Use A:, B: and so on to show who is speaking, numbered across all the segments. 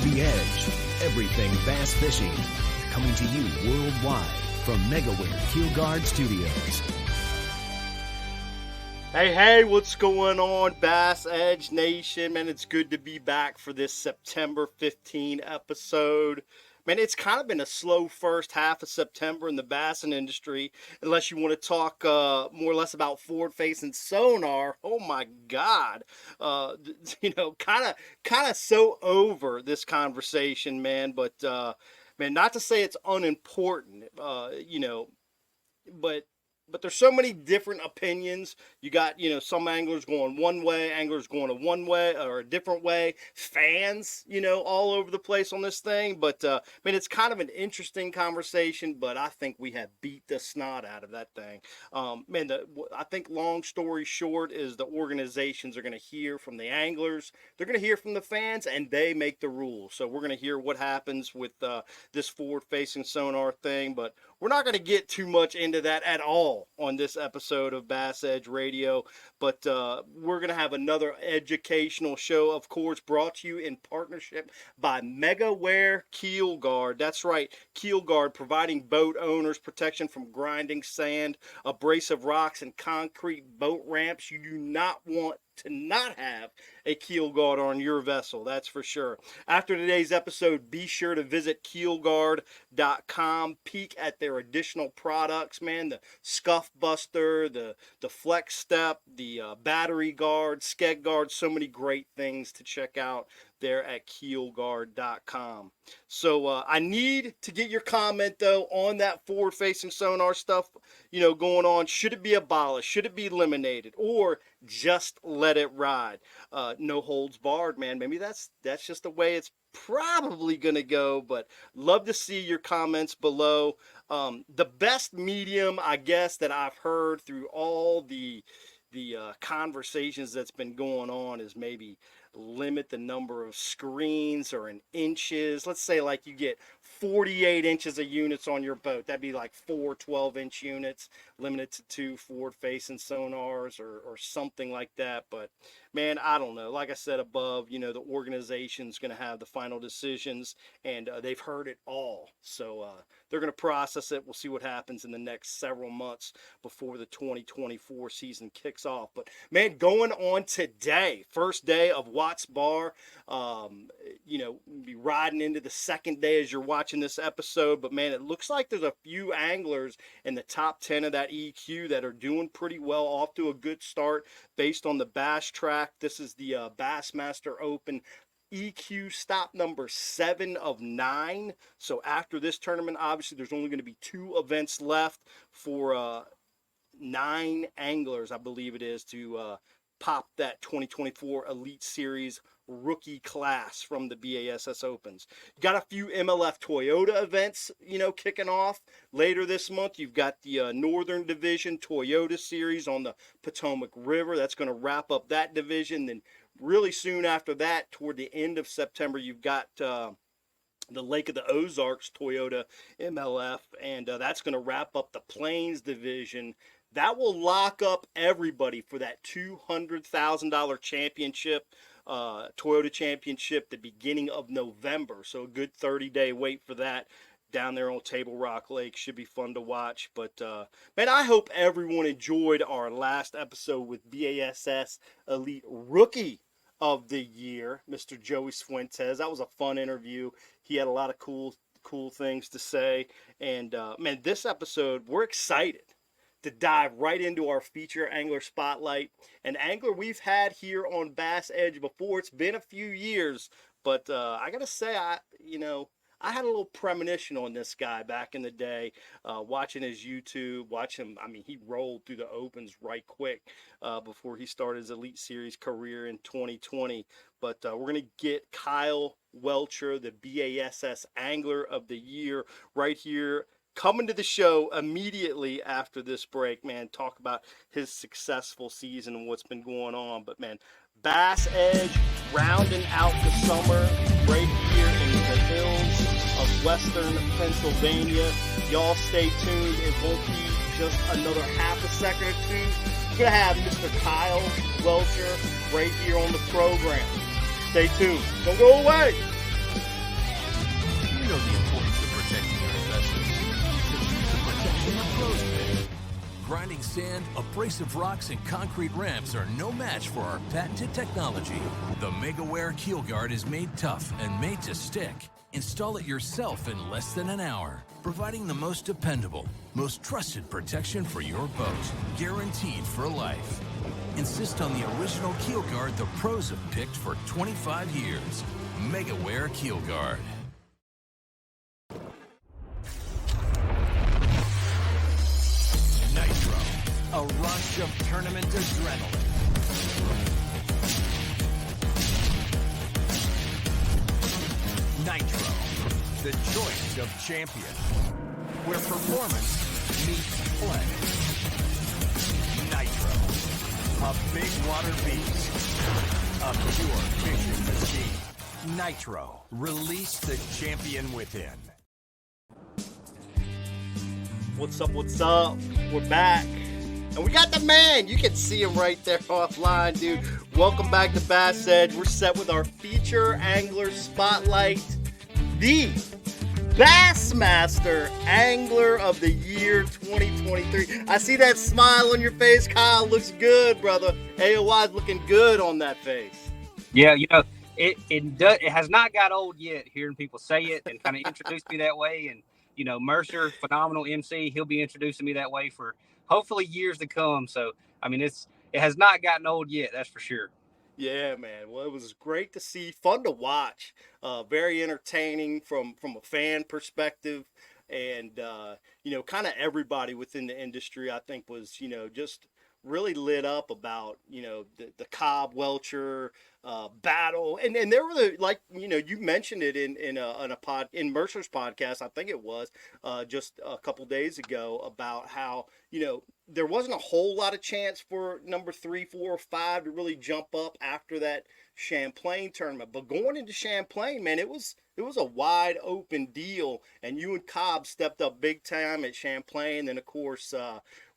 A: The Edge, everything bass fishing. Coming to you worldwide from MegaWare Keelguard Studios.
B: Hey, what's going on, Bass Edge Nation? Man, it's good to be back for this September 15 episode. Man, it's kind of been a slow first half of September in the bassing industry, unless you want to talk more or less about forward-facing sonar. Oh my God, kind of so over this conversation, man. But man, not to say it's unimportant, but there's so many different opinions. You got, some anglers going one way, anglers going a one way or a different way, fans, all over the place on this thing. But, it's kind of an interesting conversation, but I think we have beat the snot out of that thing. I think long story short is the organizations are going to hear from the anglers. They're going to hear from the fans, and they make the rules. So we're going to hear what happens with this forward-facing sonar thing, but we're not going to get too much into that at all on this episode of Bass Edge Radio, but we're going to have another educational show, of course, brought to you in partnership by MegaWare Keelguard. That's right, Keelguard, providing boat owners protection from grinding sand, abrasive rocks, and concrete boat ramps. You do not want to not have a keel guard on your vessel, that's for sure. After today's episode, be sure to visit keelguard.com, peek at their additional products, man, the scuff buster, the flex step, the battery guard, skeg guard, so many great things to check out there at keelguard.com. So I need to get your comment though on that forward facing sonar stuff, going on. Should it be abolished? Should it be eliminated? Or just let it ride? No holds barred, man. Maybe that's just the way it's probably gonna go, but love to see your comments below. The best medium, I guess, that I've heard through all the conversations that's been going on is maybe limit the number of screens or in inches. Let's say like you get 48 inches of units on your boat. That'd be like 4 12-inch units, limited to 2 forward-facing sonars or something like that. But man, I don't know. Like I said above, the organization's going to have the final decisions, and they've heard it all. So they're going to process it. We'll see what happens in the next several months before the 2024 season kicks off. But man, going on today, first day of Watts Bar, be riding into the second day as you're watching this episode. But man, it looks like there's a few anglers in the top 10 of that EQ that are doing pretty well, off to a good start based on the Bass track. This is the Bassmaster Open EQ stop number 7 of 9. So after this tournament, obviously there's only going to be 2 events left for 9 anglers, I believe it is, to pop that 2024 Elite Series rookie class from the BASS Opens. You got a few MLF Toyota events, kicking off later this month. You've got the Northern Division Toyota Series on the Potomac River. That's going to wrap up that division. Then really soon after that, toward the end of September, you've got the Lake of the Ozarks Toyota MLF, and that's going to wrap up the Plains Division. That will lock up everybody for that $200,000 championship, Toyota Championship, the beginning of November. So a good 30-day wait for that down there on Table Rock Lake. Should be fun to watch. But, man, I hope everyone enjoyed our last episode with BASS Elite Rookie of the Year, Mr. Joey Fuentes. That was a fun interview. He had a lot of cool things to say. And, man, this episode, we're excited to dive right into our feature angler spotlight. An angler we've had here on Bass Edge before. It's been a few years, but I gotta say, I had a little premonition on this guy back in the day, watching his YouTube, he rolled through the Opens right quick before he started his Elite Series career in 2020. But we're going to get Kyle Welcher, the BASS Angler of the Year, right here, coming to the show immediately after this break, man. Talk about his successful season and what's been going on. But, man, Bass Edge rounding out the summer right here in the hills of western Pennsylvania. Y'all stay tuned. It won't be just another half a second or two. We're going to have Mr. Kyle Welcher right here on the program. Stay tuned. Don't go away.
A: grinding sand, abrasive rocks, and concrete ramps are no match for our patented technology. The MegaWare Keel Guard is made tough and made to stick. Install it yourself in less than an hour, providing the most dependable, most trusted protection for your boat, guaranteed for life. Insist on the original Keel Guard the pros have picked for 25 years. MegaWare Keel Guard. Nitro, a rush of tournament adrenaline. Nitro, the choice of champion, where performance meets play. Nitro, a big water beast, a pure fishing machine. Nitro, release the champion within.
B: What's up? What's up? We're back. And we got the man. You can see him right there offline, dude. Welcome back to Bass Edge. We're set with our feature angler spotlight. The Bassmaster Angler of the Year 2023. I see that smile on your face, Kyle. Looks good, brother. AOI's looking good on that face.
C: Yeah, it has not got old yet hearing people say it and kind of introduce me that way. And, Mercer, phenomenal MC, he'll be introducing me that way for hopefully years to come. So, it has not gotten old yet, that's for sure.
B: Yeah, man. Well, it was great to see, fun to watch, very entertaining from a fan perspective, and kind of everybody within the industry, I think, was just really lit up about the Cobb Welcher battle, and there were you mentioned it in Mercer's podcast, I think it was just a couple days ago, about how there wasn't a whole lot of chance for number 3, 4, or 5 to really jump up after that Champlain tournament. But going into Champlain, man, it was a wide open deal, and you and Cobb stepped up big time at Champlain. And of course,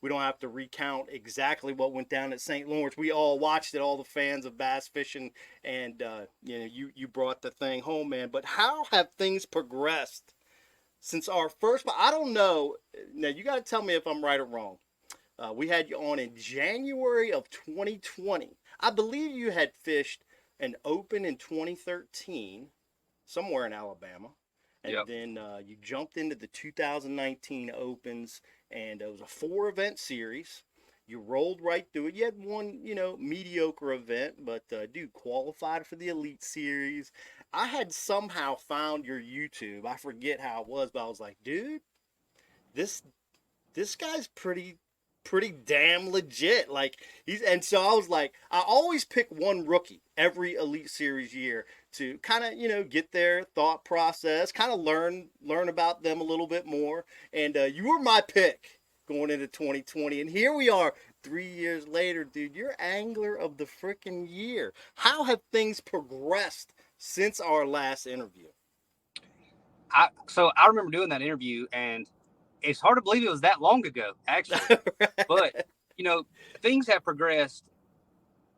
B: we don't have to recount exactly what went down at St. Lawrence. We all watched it, all the fans of bass fishing, and you brought the thing home, man. But how have things progressed since our first? I don't know. Now you got to tell me if I'm right or wrong. We had you on in January of 2020. I believe you had fished an Open in 2013, somewhere in Alabama. And
C: Yep.
B: then you jumped into the 2019 Opens, and it was a 4-event series. You rolled right through it. You had one, mediocre event, but dude, qualified for the Elite Series. I had somehow found your YouTube. I forget how it was, but I was like, dude, this guy's pretty damn legit. And so I was like, I always pick one rookie every Elite Series year to kind of, get their thought process, kind of learn about them a little bit more. And you were my pick going into 2020. And here we are 3 years later, dude. You're Angler of the freaking Year. How have things progressed since our last interview?
C: So I remember doing that interview, and it's hard to believe it was that long ago, actually. But, things have progressed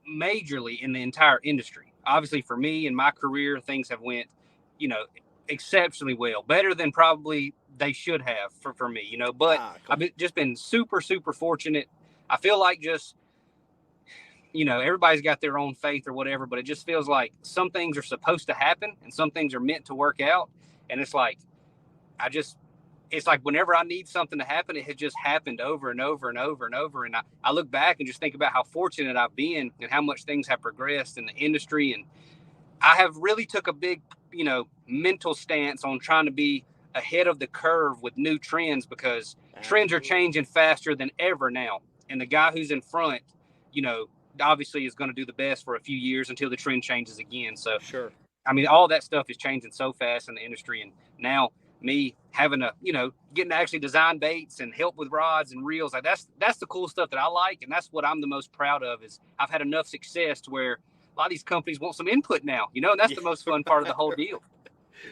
C: majorly in the entire industry. Obviously, for me and my career, things have went, exceptionally well. Better than probably they should have for me, But I've just been super, super fortunate. I feel like just, everybody's got their own faith or whatever, but it just feels like some things are supposed to happen and some things are meant to work out. And it's like, it's like whenever I need something to happen, it has just happened over and over and over and over. And I look back and just think about how fortunate I've been and how much things have progressed in the industry. And I have really took a big, mental stance on trying to be ahead of the curve with new trends, because trends are changing faster than ever now. And the guy who's in front, obviously is going to do the best for a few years until the trend changes again. So,
B: sure.
C: All that stuff is changing so fast in the industry. And now me having to, getting to actually design baits and help with rods and reels, like that's the cool stuff that I like. And that's what I'm the most proud of, is I've had enough success to where a lot of these companies want some input now, and that's the most fun part of the whole deal.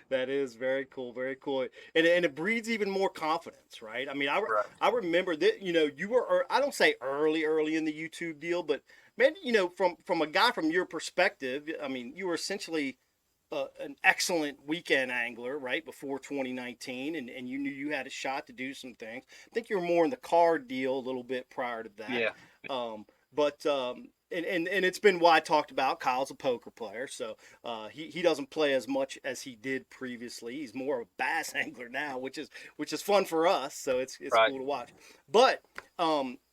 B: That is very cool, very cool. And it breeds even more confidence, right? I remember that, you were, I don't say early in the YouTube deal, but man, from a guy from your perspective, you were essentially an excellent weekend angler, right, before 2019, and you knew you had a shot to do some things. I think you were more in the card deal a little bit prior to that.
C: Yeah.
B: But and it's been why I talked about. Kyle's a poker player, so he doesn't play as much as he did previously. He's more of a bass angler now, which is fun for us. So it's
C: Right.
B: cool to watch. But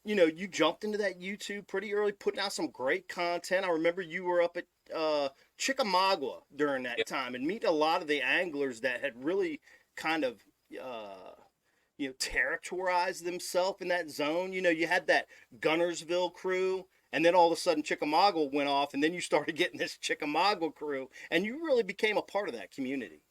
B: you jumped into that YouTube pretty early, putting out some great content. I remember you were up at Chickamauga during that
C: Yep.
B: time and meet a lot of the anglers that had really kind of territorized themselves in that zone. You had that Gunnersville crew, and then all of a sudden Chickamauga went off, and then you started getting this Chickamauga crew, and you really became a part of that community.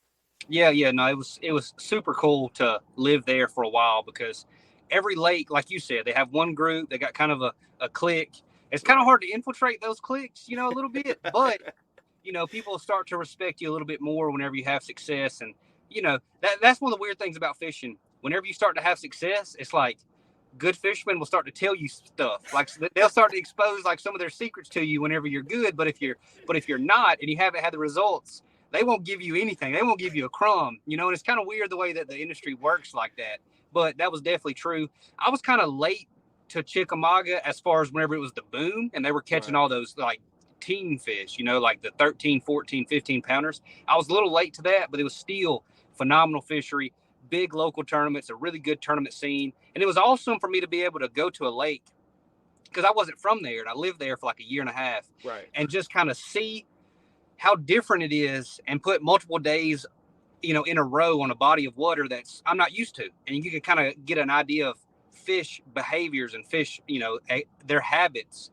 C: Yeah, no, it was super cool to live there for a while because every lake, like you said, they have one group. They got kind of a clique. It's kind of hard to infiltrate those cliques, a little bit, but people start to respect you a little bit more whenever you have success, and that's one of the weird things about fishing. Whenever you start to have success, it's like good fishermen will start to tell you stuff. Like they'll start to expose like some of their secrets to you whenever you're good. But if you're not and you haven't had the results, they won't give you anything. They won't give you a crumb. And it's kind of weird the way that the industry works like that. But that was definitely true. I was kind of late to Chickamauga as far as whenever it was the boom and they were catching all those like teen fish, like the 13, 14, 15 pounders. I was a little late to that, but it was still phenomenal fishery. Big local tournaments, a really good tournament scene. And it was awesome for me to be able to go to a lake because I wasn't from there and I lived there for like a year and a half.
B: Right.
C: And just kind of see how different it is and put multiple days, in a row on a body of water that's I'm not used to. And you can kind of get an idea of fish behaviors and fish, their habits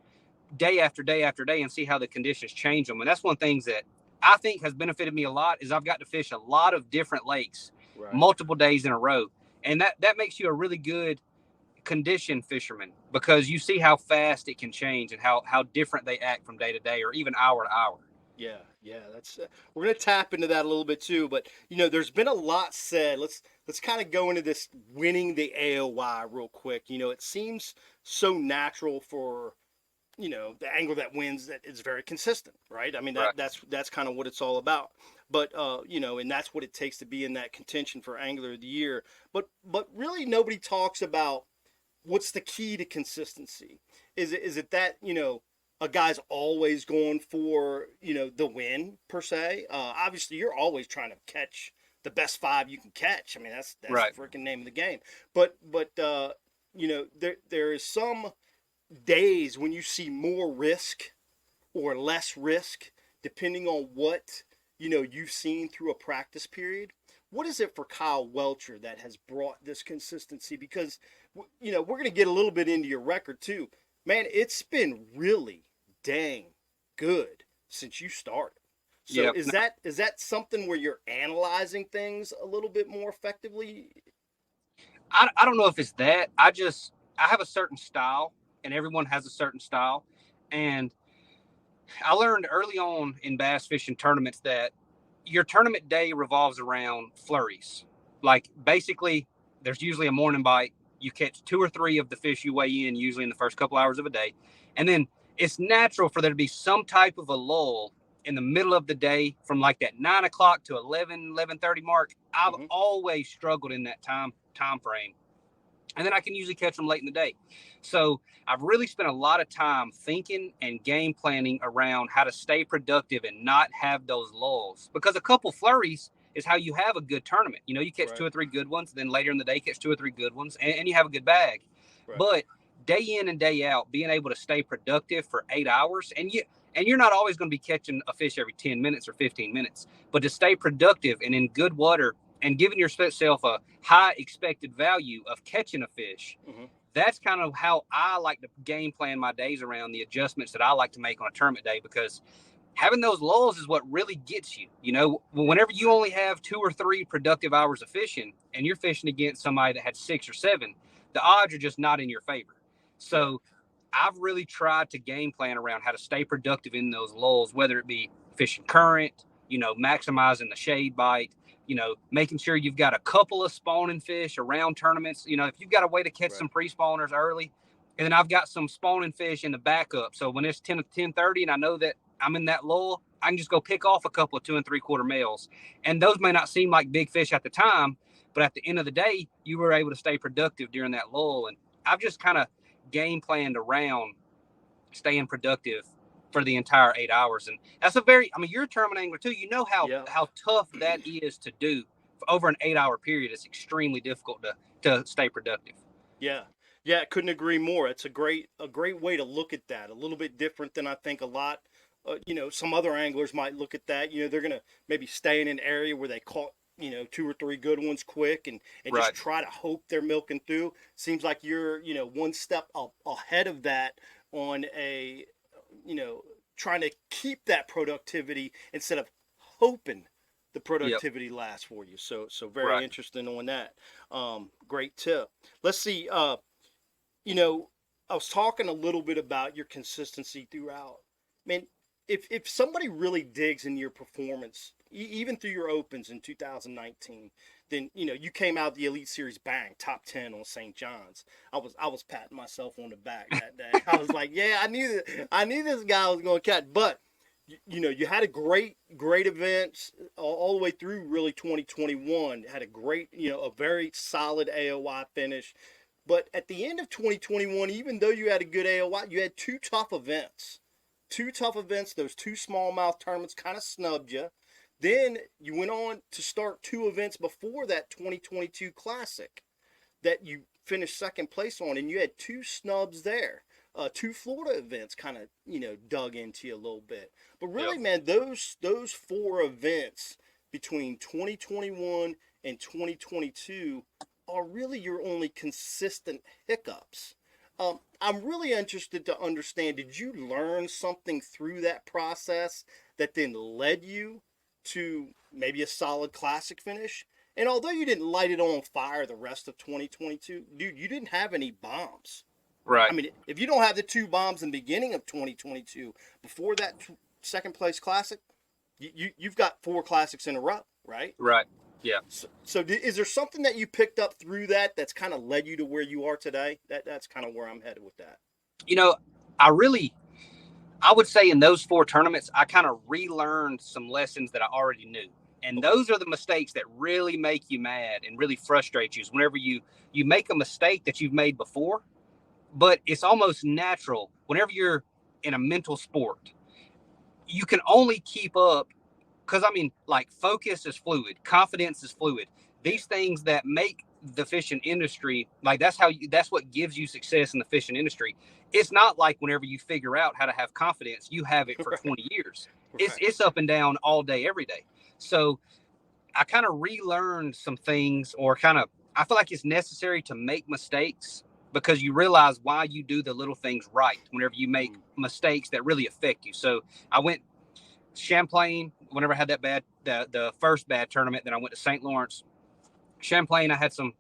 C: day after day after day and see how the conditions change them. And that's one of the things that I think has benefited me a lot is I've got to fish a lot of different lakes. Right. Multiple days in a row. And that makes you a really good condition fisherman because you see how fast it can change and how different they act from day to day or even hour to hour.
B: Yeah, that's we're going to tap into that a little bit too, but there's been a lot said. Let's kind of go into this winning the AOY real quick. It seems so natural for the angler that wins that is very consistent, right? I mean, that's kind of what it's all about. But, and that's what it takes to be in that contention for Angler of the Year. But really nobody talks about what's the key to consistency. Is it that, a guy's always going for, the win per se? Obviously you're always trying to catch the best 5 you can catch. I mean, that's right. The freaking name of the game. But there is some days when you see more risk or less risk depending on what you've seen through a practice period. What is it for Kyle Welcher that has brought this consistency? Because we're going to get a little bit into your record too, man. It's been really dang good since you started. So is that something where you're analyzing things a little bit more effectively?
C: I don't know if it's that. I have a certain style. And everyone has a certain style. And I learned early on in bass fishing tournaments that your tournament day revolves around flurries. Like basically there's usually a morning bite. You catch 2 or 3 of the fish you weigh in usually in the first couple hours of a day. And then it's natural for there to be some type of a lull in the middle of the day from like that 9 o'clock to 11:30 mark. I've always struggled in that time frame. And then I can usually catch them late in the day. So I've really spent a lot of time thinking and game planning around how to stay productive and not have those lulls. Because a couple flurries is how you have a good tournament. You catch 2 or 3 good ones, then later in the day catch 2 or 3 good ones, and you have a good bag. Right. But day in and day out, being able to stay productive for 8 hours, and you're not always going to be catching a fish every 10 minutes or 15 minutes, but to stay productive and in good water and giving yourself a high expected value of catching a fish. That's kind of how I like to game plan my days around the adjustments that I like to make on a tournament day, because having those lulls is what really gets you. Whenever you only have 2 or 3 productive hours of fishing and you're fishing against somebody that had 6 or 7, the odds are just not in your favor. So I've really tried to game plan around how to stay productive in those lulls, whether it be fishing current, maximizing the shade bite, making sure you've got a couple of spawning fish around tournaments. If you've got a way to catch some pre-spawners early, and then I've got some spawning fish in the backup. So when it's 10 to 10:30 and I know that I'm in that lull, I can just go pick off a couple of 2 3/4 males. And those may not seem like big fish at the time, but at the end of the day, you were able to stay productive during that lull. And I've just kind of game planned around staying productive for the entire 8 hours. And that's you're a tournament angler too. You know how tough that is to do over an 8 hour period. It's extremely difficult to stay productive.
B: Yeah. Yeah, couldn't agree more. It's a great way to look at that. A little bit different than I think a lot, some other anglers might look at that. They're going to maybe stay in an area where they caught, 2 or 3 good ones quick and
C: Right.
B: just try to hope they're milking through. Seems like you're, one step ahead of that on a, trying to keep that productivity instead of hoping the productivity lasts for you. So very
C: Right.
B: interesting on that. Great tip. Let's see. I was talking a little bit about your consistency throughout. Man, if somebody really digs in your performance, even through your opens in 2019, then you came out the Elite Series bang, top 10 on St. John's. I was patting myself on the back that day. I was like, yeah, I knew this guy was going to catch. But you had a great events all the way through really 2021. Had a great, a very solid AOY finish. But at the end of 2021, even though you had a good AOY, you had 2 tough events. 2 tough events. Those 2 smallmouth tournaments kind of snubbed you. Then you went on to start 2 events before that 2022 Classic that you finished second place on, and you had 2 snubs there. 2 Florida events kind of, dug into you a little bit. But really, man, those 4 events between 2021 and 2022 are really your only consistent hiccups. I'm really interested to understand, did you learn something through that process that then led you to maybe a solid Classic finish? And although you didn't light it on fire the rest of 2022, dude, you didn't have any bombs.
C: Right.
B: I mean, if you don't have the 2 bombs in the beginning of 2022, before that second place Classic, you've got 4 Classics in a row, right?
C: Right. Yeah.
B: So is there something that you picked up through that's kind of led you to where you are today? That's kind of where I'm headed with that.
C: I would say in those 4 tournaments, I kind of relearned some lessons that I already knew. And those are the mistakes that really make you mad and really frustrate you, is whenever you make a mistake that you've made before, but it's almost natural. Whenever you're in a mental sport, you can only keep up because, focus is fluid. Confidence is fluid. These things that make the fishing industry, that's what gives you success in the fishing industry. It's not like whenever you figure out how to have confidence, you have it for 20 years. Right. It's up and down all day, every day. So I kind of relearned some things, I feel like it's necessary to make mistakes because you realize why you do the little things right whenever you make mistakes that really affect you. So I went Champlain whenever I had the first bad tournament. Then I went to St. Lawrence. Champlain, I had some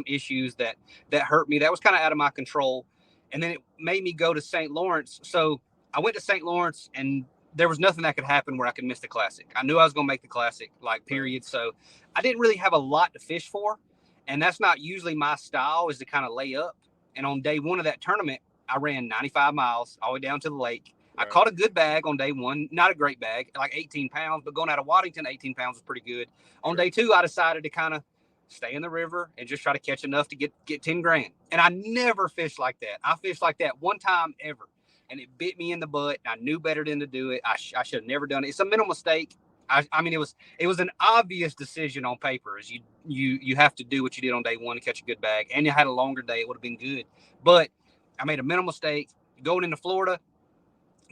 C: issues that hurt me. That was kind of out of my control. And then it made me go to St. Lawrence. So I went to St. Lawrence, and there was nothing that could happen where I could miss the Classic. I knew I was going to make the Classic, period. So I didn't really have a lot to fish for. And that's not usually my style, is to kind of lay up. And on day 1 of that tournament, I ran 95 miles all the way down to the lake. Right. I caught a good bag on day 1, not a great bag, like 18 pounds, but going out of Waddington, 18 pounds was pretty good. On day 2, I decided to kind of stay in the river and just try to catch enough to get 10 grand. And I never fished like that. I fished like that one time ever, and it bit me in the butt. I knew better than to do it. I should have never done it. It's a mental mistake. It was an obvious decision on paper, is you have to do what you did on day 1 to catch a good bag, and you had a longer day, it would have been good. But I made a mental mistake going into Florida.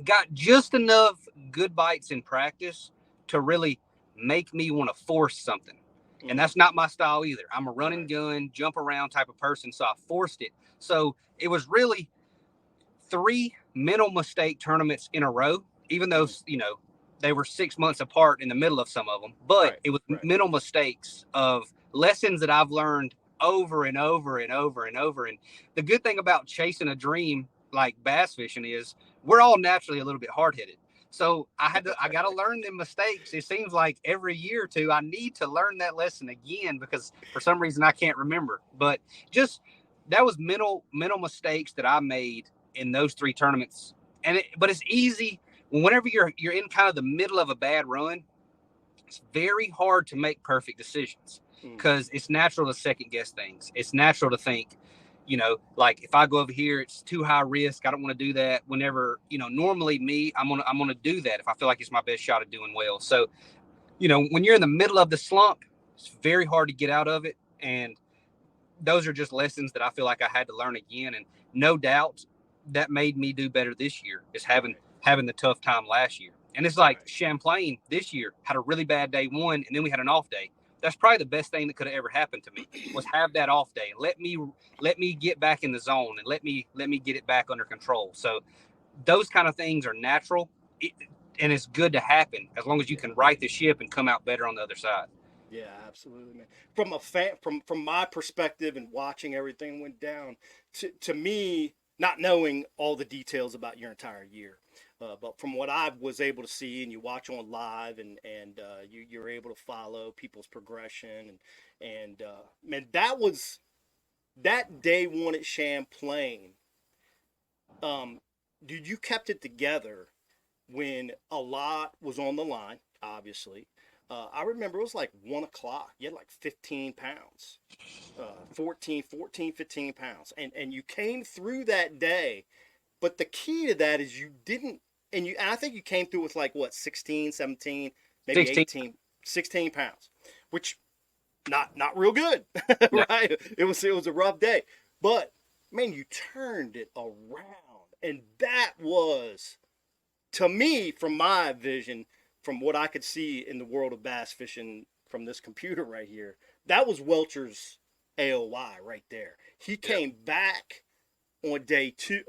C: Got just enough good bites in practice to really make me want to force something. And that's not my style either. I'm a run and gun, jump around type of person, so I forced it. So it was really 3 mental mistake tournaments in a row, even though, they were 6 months apart in the middle of some of them. But it was mental mistakes of lessons that I've learned over and over and over and over. And the good thing about chasing a dream like bass fishing is we're all naturally a little bit hard-headed. So I got to learn them mistakes. It seems like every year or 2, I need to learn that lesson again because for some reason I can't remember. But just that was mental mistakes that I made in those 3 tournaments. But it's easy whenever you're in kind of the middle of a bad run, it's very hard to make perfect decisions because it's natural to second guess things. It's natural to think, like if I go over here, it's too high risk. I don't want to do that. Whenever, normally me, I'm gonna do that if I feel like it's my best shot at doing well. So, when you're in the middle of the slump, it's very hard to get out of it. And those are just lessons that I feel like I had to learn again. And no doubt that made me do better this year is having the tough time last year. And it's like Champlain this year had a really bad day one, and then we had an off day. That's probably the best thing that could have ever happened to me was have that off day. Let me get back in the zone and let me get it back under control. So those kind of things are natural, and it's good to happen as long as you can right the ship and come out better on the other side.
B: Yeah, absolutely, man. From a fan, from my perspective and watching everything went down, to me, not knowing all the details about your entire year, but from what I was able to see, and you watch on live, and you're able to follow people's progression, and man, that day one at Champlain. Dude, you kept it together when a lot was on the line, obviously. I remember it was like 1 o'clock. You had like 15 pounds, 14, 15 pounds. And you came through that day. But the key to that is you didn't, and I think you came through with like what, 16, 17, maybe
C: 16.
B: 16 pounds, which not real good, right? It was a rough day. But man, you turned it around. And that was, to me, from my vision, from what I could see in the world of bass fishing from this computer right here, that was Welcher's AOY right there. He came back on day two,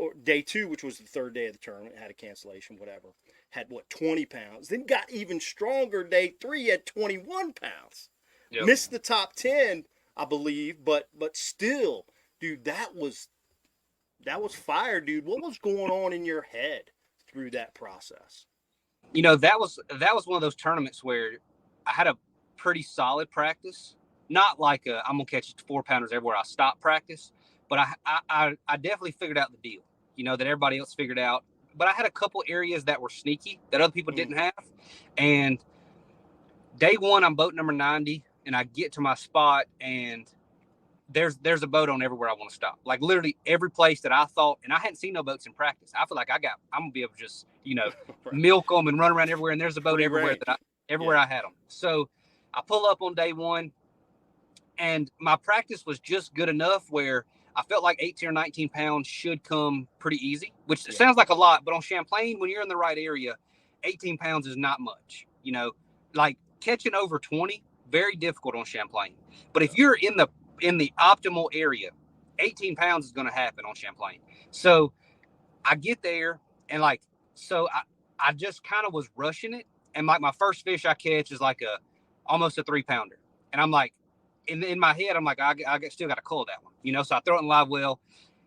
B: which was the third day of the tournament, had a cancellation, whatever, had 20 pounds, then got even stronger day three, had 21 pounds. Yep. Missed the top 10, I believe, but still, dude, that was fire, dude. What was going on in your head through that process?
C: That was one of those tournaments where I had a pretty solid practice. Not like I'm gonna catch 4-pounders everywhere I stop practice, but I definitely figured out the deal. That everybody else figured out. But I had a couple areas that were sneaky that other people didn't have. And day one, I'm boat number 90, and I get to my spot, and there's a boat on everywhere I want to stop. Like literally every place that I thought, and I hadn't seen no boats in practice. I feel like I'm gonna be able to just milk them and run around everywhere. And there's a boat everywhere I had them. So I pull up on day one, and my practice was just good enough where I felt like 18 or 19 pounds should come pretty easy, which sounds like a lot, but on Champlain, when you're in the right area, 18 pounds is not much. Like catching over 20, very difficult on Champlain. But if you're in the optimal area, 18 pounds is going to happen on Champlain. So I get there, and I just kind of was rushing it. And like my first fish I catch is like almost a 3-pounder. And I'm like, in my head, I'm like, I still got to cull that one, so I throw it in live well,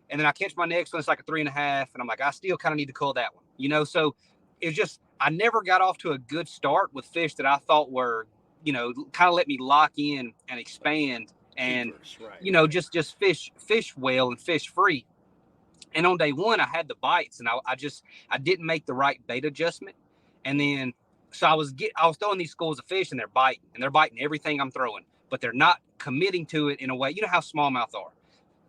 C: and then I catch my next one. It's like a 3.5. And I'm like, I still kind of need to cull that one, so it's just, I never got off to a good start with fish that I thought were, kind of let me lock in and expand and, just fish well and fish free. And on day one, I had the bites, and I didn't make the right bait adjustment. And then, so I was throwing these schools of fish, and they're biting everything I'm throwing, but they're not committing to it in a way. You know how smallmouth are.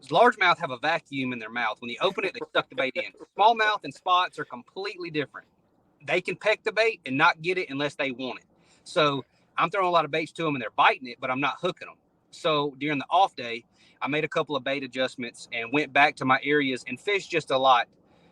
C: Largemouth have a vacuum in their mouth. When you open it, they suck the bait in. Smallmouth and spots are completely different. They can peck the bait and not get it unless they want it. So I'm throwing a lot of baits to them, and they're biting it, but I'm not hooking them. So during the off day, I made a couple of bait adjustments and went back to my areas and fished just a lot.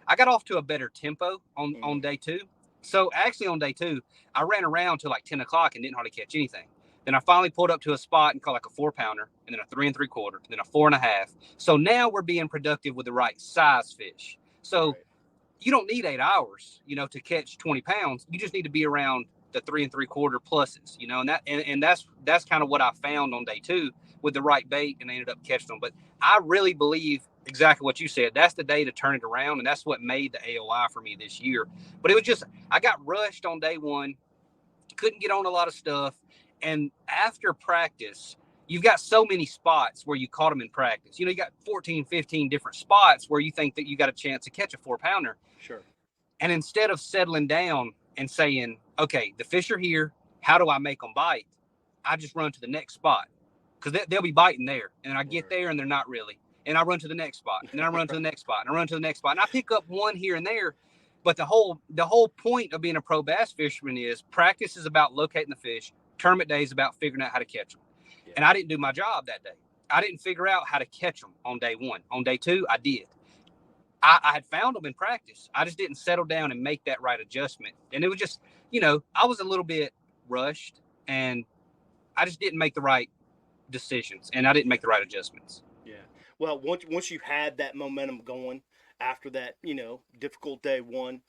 C: I got off to a better tempo on day two. So actually on day two, I ran around till like 10 o'clock and didn't hardly catch anything. Then I finally pulled up to a spot and caught like a 4-pounder, and then a 3 3/4, then a 4.5. So now we're being productive with the right size fish. So you don't need 8 hours, to catch 20 pounds. You just need to be around the 3 3/4 pluses, and that's kind of what I found on day two with the right bait, and I ended up catching them. But I really believe exactly what you said. That's the day to turn it around, and that's what made the AOI for me this year. But it was just, I got rushed on day one, couldn't get on a lot of stuff. And after practice, you've got so many spots where you caught them in practice. You got 14, 15 different spots where you think that you got a chance to catch a 4-pounder.
B: Sure.
C: And instead of settling down and saying, okay, the fish are here, how do I make them bite? I just run to the next spot because they'll be biting there. And I get there and they're not really. And I run to the next spot, and then I run to the next spot, and I run to the next spot, and I pick up one here and there. But the whole point of being a pro bass fisherman is practice is about locating the fish. Tournament day is about figuring out how to catch them. Yeah. And I didn't do my job that day. I didn't figure out how to catch them on day one. On day two, I did. I had found them in practice. I just didn't settle down and make that right adjustment. And it was just, I was a little bit rushed, and I just didn't make the right decisions, and I didn't make the right adjustments.
B: Yeah. Well, once you had that momentum going after that, difficult day one,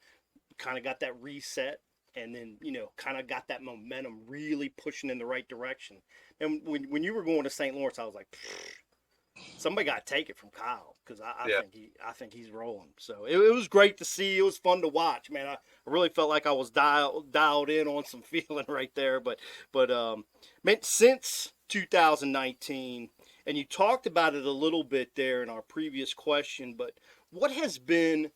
B: kind of got that reset, and then, kind of got that momentum really pushing in the right direction. And when you were going to St. Lawrence, I was like, somebody got to take it from Kyle, because I think he's rolling. So it was great to see. It was fun to watch, man. I really felt like I was dialed in on some feeling right there. But man, since 2019. And you talked about it a little bit there in our previous question, but what has been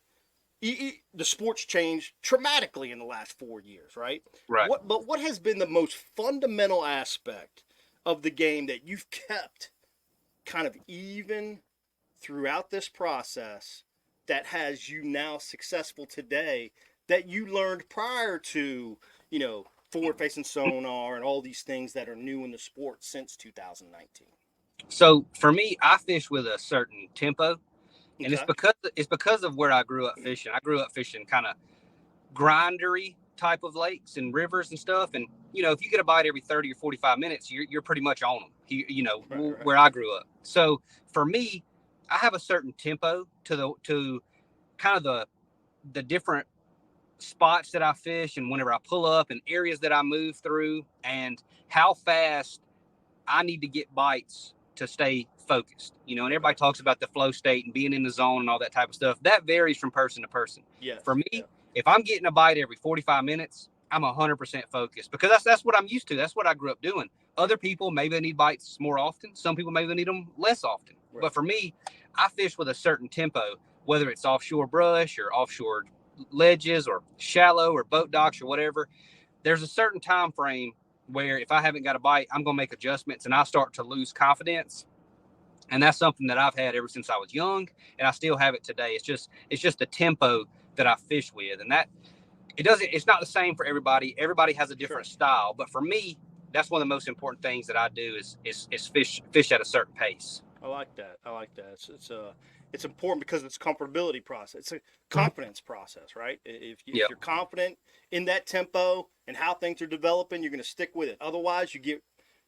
B: the sport's changed dramatically in the last 4 years, right?
C: Right.
B: What has been the most fundamental aspect of the game that you've kept kind of even throughout this process that has you now successful today that you learned prior to, forward-facing sonar and all these things that are new in the sport since 2019?
C: So for me, I fish with a certain tempo, and
B: Okay.
C: it's because of where I grew up fishing. I grew up fishing kind of grindery type of lakes and rivers and stuff. And if you get a bite every 30 or 45 minutes, you're pretty much on them. Right. Where I grew up. So for me, I have a certain tempo to kind of the different spots that I fish, and whenever I pull up, and areas that I move through, and how fast I need to get bites to stay focused, and everybody talks about the flow state and being in the zone and all that type of stuff. That varies from person to person.
B: Yes.
C: For me, if I'm getting a bite every 45 minutes, I'm 100% focused, because that's what I'm used to. That's what I grew up doing. Other people, maybe they need bites more often. Some people maybe they need them less often. Right. But for me, I fish with a certain tempo, whether it's offshore brush or offshore ledges or shallow or boat docks or whatever. There's a certain time frame where if I haven't got a bite, I'm going to make adjustments, and I start to lose confidence. And that's something that I've had ever since I was young, and I still have it today. It's just the tempo that I fish with, and that it's not the same for everybody. Everybody has a different style, but for me, that's one of the most important things that I do is fish at a certain pace.
B: I like that. It's important because it's a comfortability process. It's a confidence process, right? If you're confident in that tempo and how things are developing, you're going to stick with it. Otherwise, you get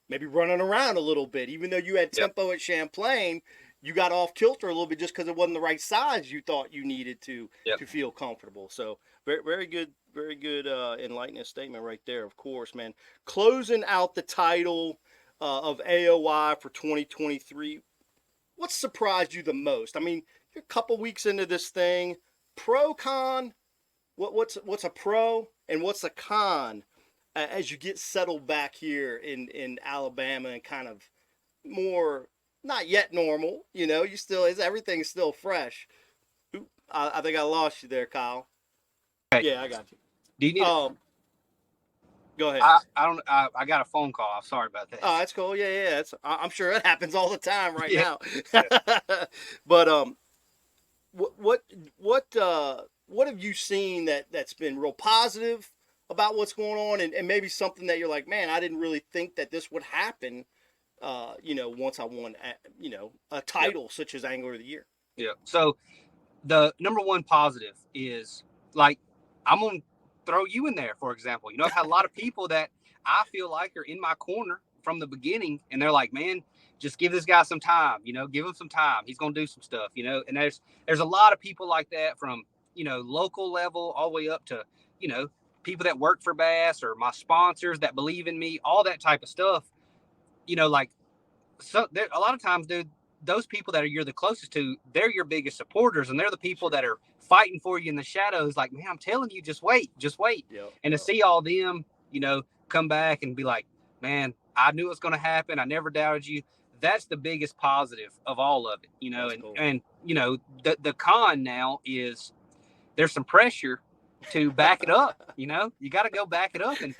B: maybe running around a little bit. Even though you had tempo at Champlain, you got off kilter a little bit just because it wasn't the right size you thought you needed to feel comfortable. So very, very good, enlightening statement right there, of course, man. Closing out the title of AOI for 2023, what surprised you the most? I mean, you're a couple weeks into this thing. Pro, con, what's a pro and what's a con as you get settled back here in Alabama and kind of more, not yet normal, you still, everything's still fresh. Ooh, I think I lost you there, Kyle.
C: Okay.
B: Yeah, I got you.
C: Do you need
B: go ahead.
C: I got a phone call. I'm sorry about that.
B: Oh, that's cool. Yeah. I'm sure it happens all the time right now. But what have you seen that's been real positive about what's going on, and maybe something that you're like, man, I didn't really think that this would happen. Once I won, a title such as Angler of the Year.
C: Yeah. So the number one positive is, like, I'm gonna throw you in there, for example. I've had a lot of people that I feel like are in my corner from the beginning, and they're like, man, just give this guy some time, give him some time. He's going to do some stuff, and there's a lot of people like that from, local level all the way up to, people that work for Bass or my sponsors that believe in me, all that type of stuff, so there, a lot of times, dude, those people that you're the closest to, they're your biggest supporters, and they're the people that are fighting for you in the shadows. Like, man, I'm telling you, just wait. And to see all them, come back and be like, man, I knew it was going to happen. I never doubted you. That's the biggest positive of all of it,
B: That's cool.
C: and the con now is there's some pressure to back it up. You got to go back it up. And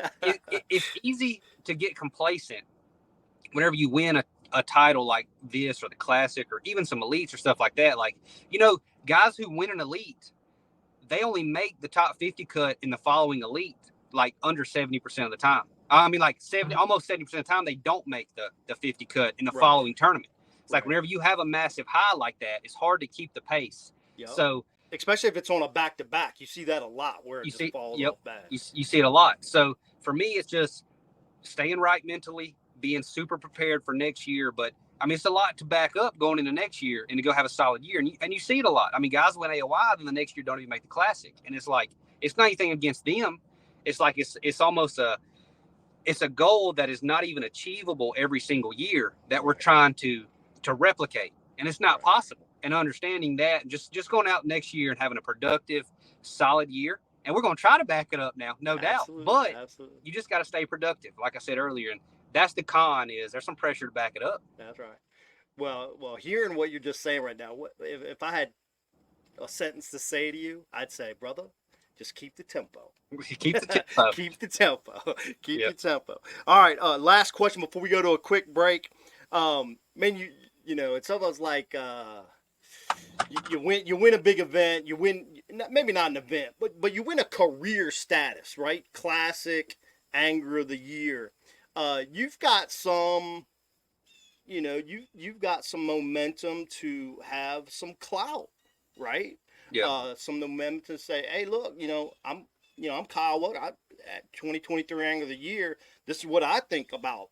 C: it's easy to get complacent whenever you win a title like this or the Classic or even some elites or stuff like that. Like, guys who win an elite, they only make the top 50 cut in the following elite like under 70% of the time. I mean, like almost 70% of the time, they don't make the 50 cut in the following tournament. It's like whenever you have a massive high like that, it's hard to keep the pace. Yep. So,
B: especially if it's on a back-to-back, you see that a lot where it just falls off bad.
C: You see it a lot. So for me, it's just staying right mentally, being super prepared for next year. But I mean, it's a lot to back up going into next year and to go have a solid year. And you see it a lot. I mean, guys win AOI, then the next year don't even make the Classic. And it's like, it's not anything against them. It's like, it's almost it's a goal that is not even achievable every single year that we're trying to replicate. And it's not possible. And understanding that, just going out next year and having a productive, solid year. And we're going to try to back it up now, no doubt. But you just got to stay productive, like I said earlier. And that's the con, is there's some pressure to back it up.
B: That's right. Well, hearing what you're just saying right now, if I had a sentence to say to you, I'd say, brother, just keep the tempo.
C: Keep the tempo.
B: Keep the tempo. Keep the tempo. All right. Last question before we go to a quick break. Man, it's almost like you win a big event. You win, maybe not an event, but you win a career status, right? Classic Angler of the Year. You've got some, you've got some momentum to have some clout, right?
C: Yeah.
B: Some momentum to say, hey, look, I'm Kyle Welcher. At 2023 Angler of the Year, this is what I think about,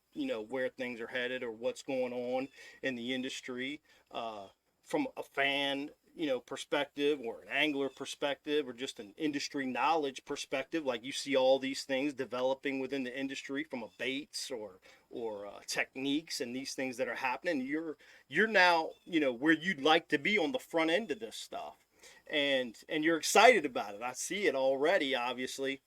B: where things are headed or what's going on in the industry, from a fan, perspective, or an angler perspective, or just an industry knowledge perspective. Like, you see all these things developing within the industry from a baits or techniques and these things that are happening. You're now, where you'd like to be on the front end of this stuff. And you're excited about it. I see it already, obviously.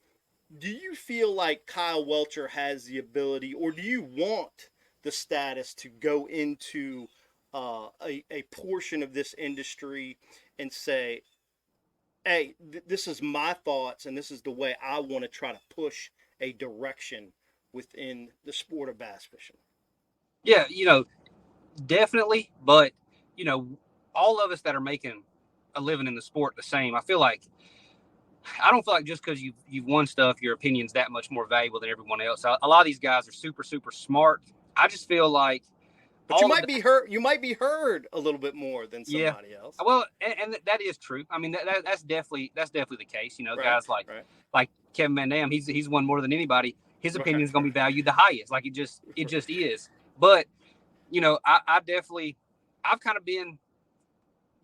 B: Do you feel like Kyle Welcher has the ability, or do you want the status to go into a portion of this industry and say, hey, this is my thoughts and this is the way I want to try to push a direction within the sport of bass fishing?
C: Yeah, definitely. But, all of us that are making a living in the sport the same, I don't feel like just because you've won stuff, your opinion's that much more valuable than everyone else. A lot of these guys are super, super smart. I just feel like,
B: but you might be heard. You might be heard a little bit more than somebody else.
C: Well, and that is true. I mean, that's definitely the case. Guys like Kevin Van Dam, he's won more than anybody. His opinion is going to be valued the highest. Like, it just is. But I've kind of been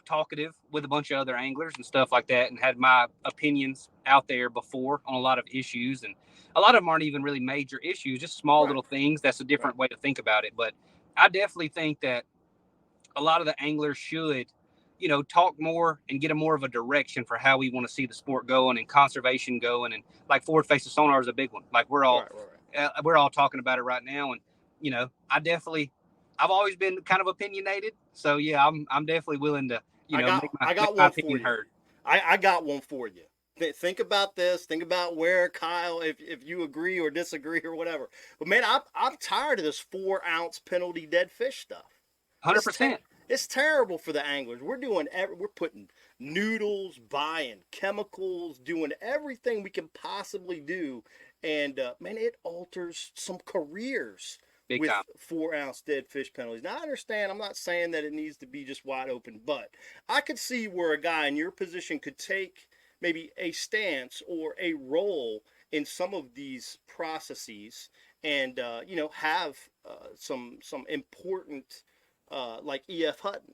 C: talkative with a bunch of other anglers and stuff like that, and had my opinions out there before on a lot of issues, and a lot of them aren't even really major issues, just small little things. That's a different way to think about it. But I definitely think that a lot of the anglers should, talk more and get a more of a direction for how we want to see the sport going and conservation going. And like forward facing sonar is a big one. Like, we're all talking about it right now. And, I've always been kind of opinionated. So yeah, I'm definitely willing to,
B: I got one for you. Heard. I got one for you. Think about this. Think about where Kyle, if you agree or disagree or whatever. But man, I'm tired of this 4-ounce penalty dead fish stuff.
C: 100%.
B: It's terrible for the anglers. We're putting noodles, buying chemicals, doing everything we can possibly do, and man, it alters some careers.
C: Big
B: with
C: time.
B: 4-ounce dead fish penalties. Now, I understand, I'm not saying that it needs to be just wide open, but I could see where a guy in your position could take maybe a stance or a role in some of these processes and, have some important, like E.F. Hutton,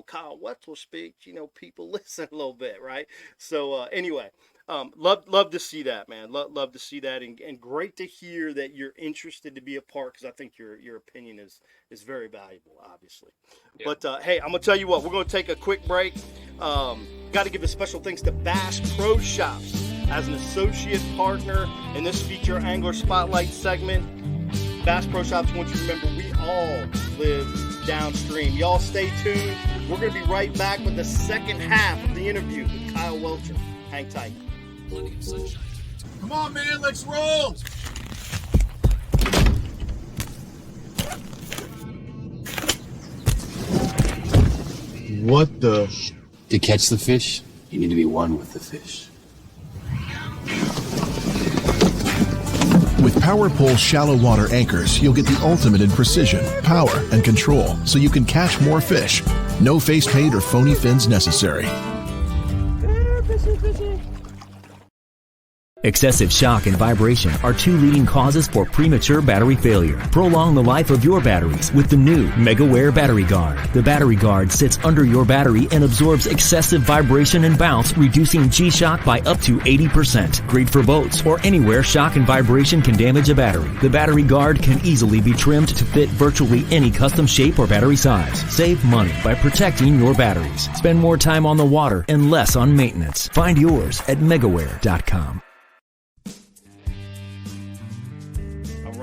B: Kyle Wetzel speaks, people listen a little bit, right? So anyway, love to see that, man. Love to see that, and great to hear that you're interested to be a part, because I think your opinion is very valuable, obviously. Yeah. But hey, I'm gonna tell you what, we're gonna take a quick break. Got to give a special thanks to Bass Pro Shops as an associate partner in this Feature Angler Spotlight segment. Bass Pro Shops wants you to remember we all live downstream. Y'all stay tuned. We're going to be right back with the second half of the interview with Kyle Welcher. Hang tight.
D: Come on, man, let's roll. What the?
E: To catch the fish, you need to be one with the fish.
F: With PowerPole shallow water anchors, you'll get the ultimate in precision, power, and control, so you can catch more fish. No face paint or phony fins necessary.
G: Excessive shock and vibration are two leading causes for premature battery failure. Prolong the life of your batteries with the new MegaWare Battery Guard. The Battery Guard sits under your battery and absorbs excessive vibration and bounce, reducing G-shock by up to 80%. Great for boats or anywhere shock and vibration can damage a battery. The Battery Guard can easily be trimmed to fit virtually any custom shape or battery size. Save money by protecting your batteries. Spend more time on the water and less on maintenance. Find yours at megaware.com.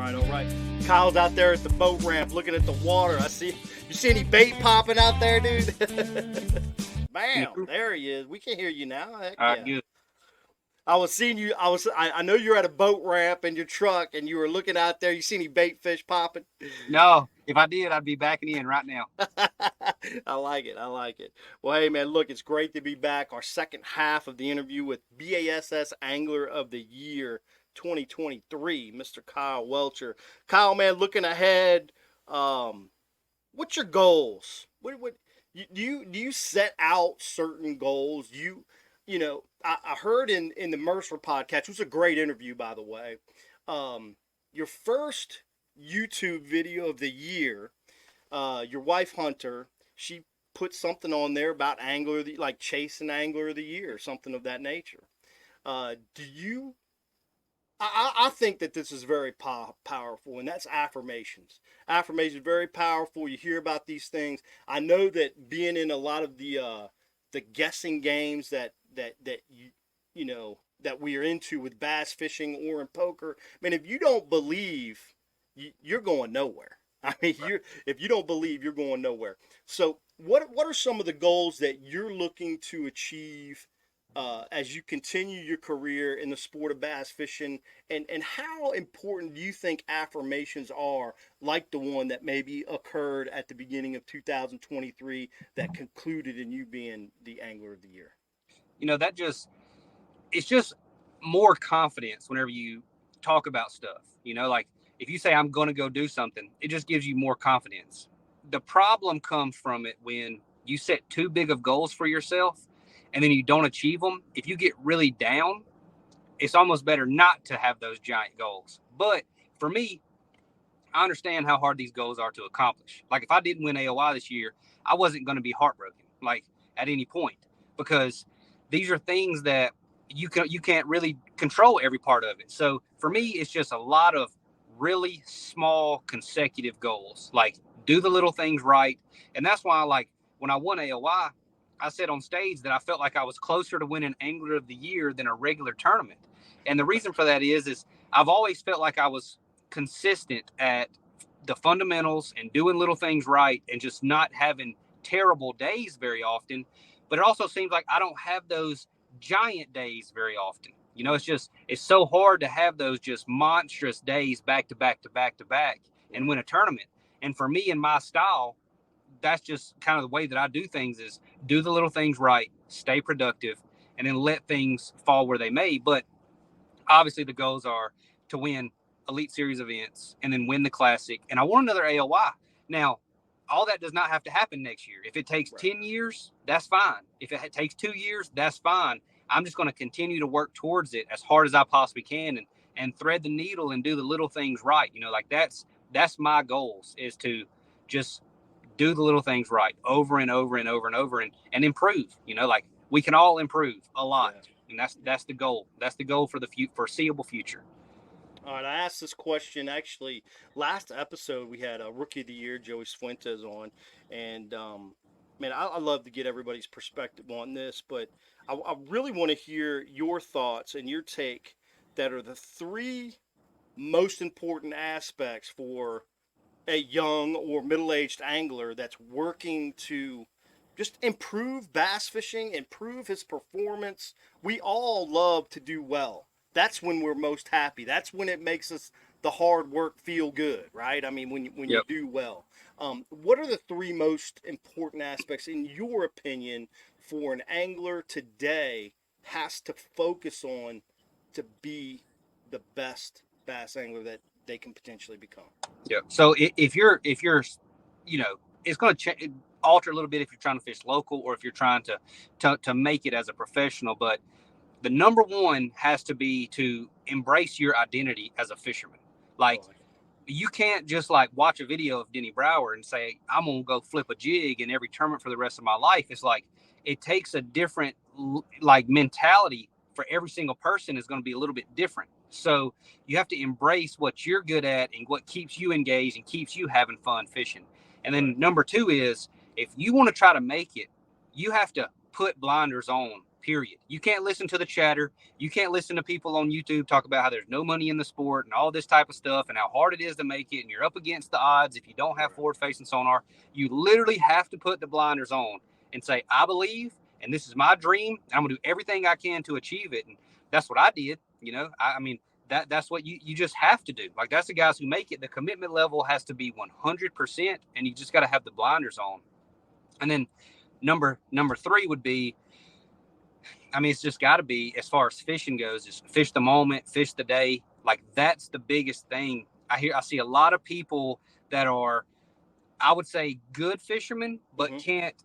B: All right. Kyle's out there at the boat ramp looking at the water. You see any bait popping out there, dude? Bam, there he is. We can hear you now. Heck yeah.
C: Good.
B: I was seeing you. I know you're at a boat ramp in your truck and you were looking out there. You see any bait fish popping?
C: No, if I did, I'd be backing in right now.
B: I like it. Well, hey, man, look, it's great to be back. Our second half of the interview with BASS Angler of the Year 2023, Mr. Kyle Welcher. Kyle, man, looking ahead, what's your goals? What do you set out certain goals? You know, I heard in the Mercer podcast, which was a great interview, by the way, your first YouTube video of the year, your wife Hunter, she put something on there about angler, like chasing angler of the year, something of that nature. I think that this is very powerful, and that's affirmations. Affirmations very powerful. You hear about these things. I know that being in a lot of the guessing games that you know that we are into with bass fishing or in poker. I mean, if you don't believe, you're going nowhere. I mean, if you don't believe, you're going nowhere. So, what are some of the goals that you're looking to achieve as you continue your career in the sport of bass fishing, and how important do you think affirmations are, like the one that maybe occurred at the beginning of 2023 that concluded in you being the Angler of the Year?
C: You know, it's just more confidence whenever you talk about stuff. You know, like if you say I'm going to go do something, it just gives you more confidence. The problem comes from it when you set too big of goals for yourself and then you don't achieve them. If you get really down, it's almost better not to have those giant goals. But for me, I understand how hard these goals are to accomplish. Like if I didn't win AOI this year, I wasn't going to be heartbroken, like at any point, because these are things that you can't really control every part of it. So for me, it's just a lot of really small consecutive goals, like do the little things right. And that's why, like, when I won AOI, I said on stage that I felt like I was closer to winning Angler of the Year than a regular tournament. And the reason for that is I've always felt like I was consistent at the fundamentals and doing little things right and just not having terrible days very often. But it also seems like I don't have those giant days very often. You know, it's so hard to have those just monstrous days back to back to back to back and win a tournament. And for me and my style, that's just kind of the way that I do things, is do the little things right, stay productive, and then let things fall where they may. But obviously the goals are to win Elite Series events and then win the Classic. And I want another AOI. Now, all that does not have to happen next year. If it takes 10 years, that's fine. If it takes 2 years, that's fine. I'm just going to continue to work towards it as hard as I possibly can and thread the needle and do the little things right. You know, like that's my goals, is to just do the little things right over and over and over and over and improve. You know, like we can all improve a lot. Yeah. And that's the goal. That's the goal for the foreseeable future.
B: All right, I asked this question actually last episode. We had a Rookie of the Year, Joey Fuentes, on, and man, I love to get everybody's perspective on this, but I really want to hear your thoughts and your take that are the three most important aspects for a young or middle-aged angler that's working to just improve bass fishing, improve his performance. We all love to do well. That's when we're most happy. That's when it makes us the hard work feel good, right? I mean, when you do well. What are the three most important aspects, in your opinion, for an angler today has to focus on to be the best bass angler that they can potentially become?
C: Yeah. So if you're, you know, it's going to alter a little bit if you're trying to fish local or if you're trying to make it as a professional. But the number one has to be to embrace your identity as a fisherman. Like, you can't just like watch a video of Denny Brower and say, I'm going to go flip a jig in every tournament for the rest of my life. It's like, it takes a different like mentality for every single person is going to be a little bit different. So you have to embrace what you're good at and what keeps you engaged and keeps you having fun fishing. And then number two is, if you want to try to make it, you have to put blinders on, period. You can't listen to the chatter. You can't listen to people on YouTube talk about how there's no money in the sport and all this type of stuff and how hard it is to make it. And you're up against the odds if you don't have forward facing sonar. You literally have to put the blinders on and say, I believe, and this is my dream. I'm going to do everything I can to achieve it. And that's what I did. You know, I mean, that's what you just have to do. Like, that's the guys who make it. The commitment level has to be 100%, and you just got to have the blinders on. And then number three would be, I mean, it's just got to be, as far as fishing goes, is fish the moment, fish the day. Like, that's the biggest thing. I see a lot of people that are, I would say, good fishermen, but can't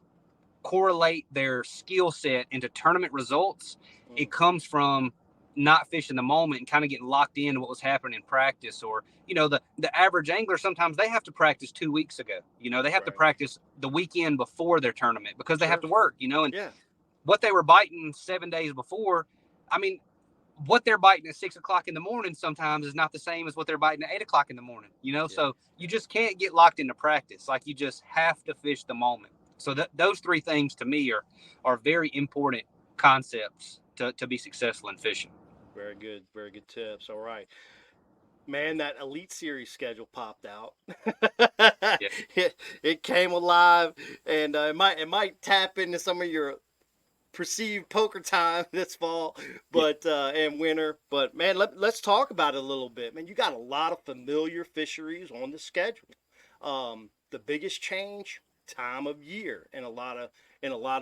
C: correlate their skill set into tournament results. It comes from not fishing the moment and kind of getting locked into what was happening in practice. Or, you know, the average angler, sometimes they have to practice 2 weeks ago. You know, they have to practice the weekend before their tournament because they have to work, you know, and what they were biting 7 days before, I mean, what they're biting at 6 o'clock in the morning sometimes is not the same as what they're biting at 8 o'clock in the morning, you know? So you just can't get locked into practice. Like, you just have to fish the moment. So those three things to me are very important concepts to be successful in fishing.
B: Very good. Very good tips. All right. Man, that Elite Series schedule popped out. It came alive, and it might tap into some of your perceived poker time this fall, but and winter. But man, let's talk about it a little bit. Man, you got a lot of familiar fisheries on the schedule. The biggest change, time of year, and a lot of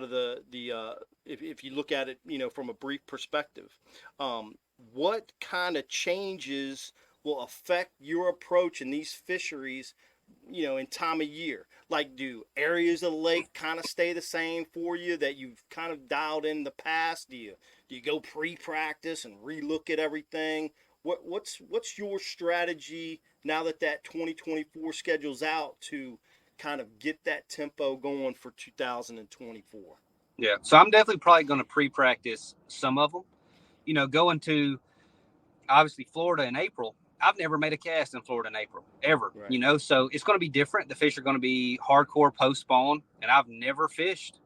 B: the if you look at it, you know, from a brief perspective, what kind of changes will affect your approach in these fisheries, you know, in time of year? Like, do areas of the lake kind of stay the same for you that you've kind of dialed in the past? Do you go pre-practice and relook at everything? What's your strategy now that 2024 schedule's out to kind of get that tempo going for 2024?
C: Yeah, so I'm definitely probably going to pre-practice some of them. You know, going to obviously Florida in April, I've never made a cast in Florida in April, ever, you know, so it's going to be different. The fish are going to be hardcore post-spawn, and I've never fished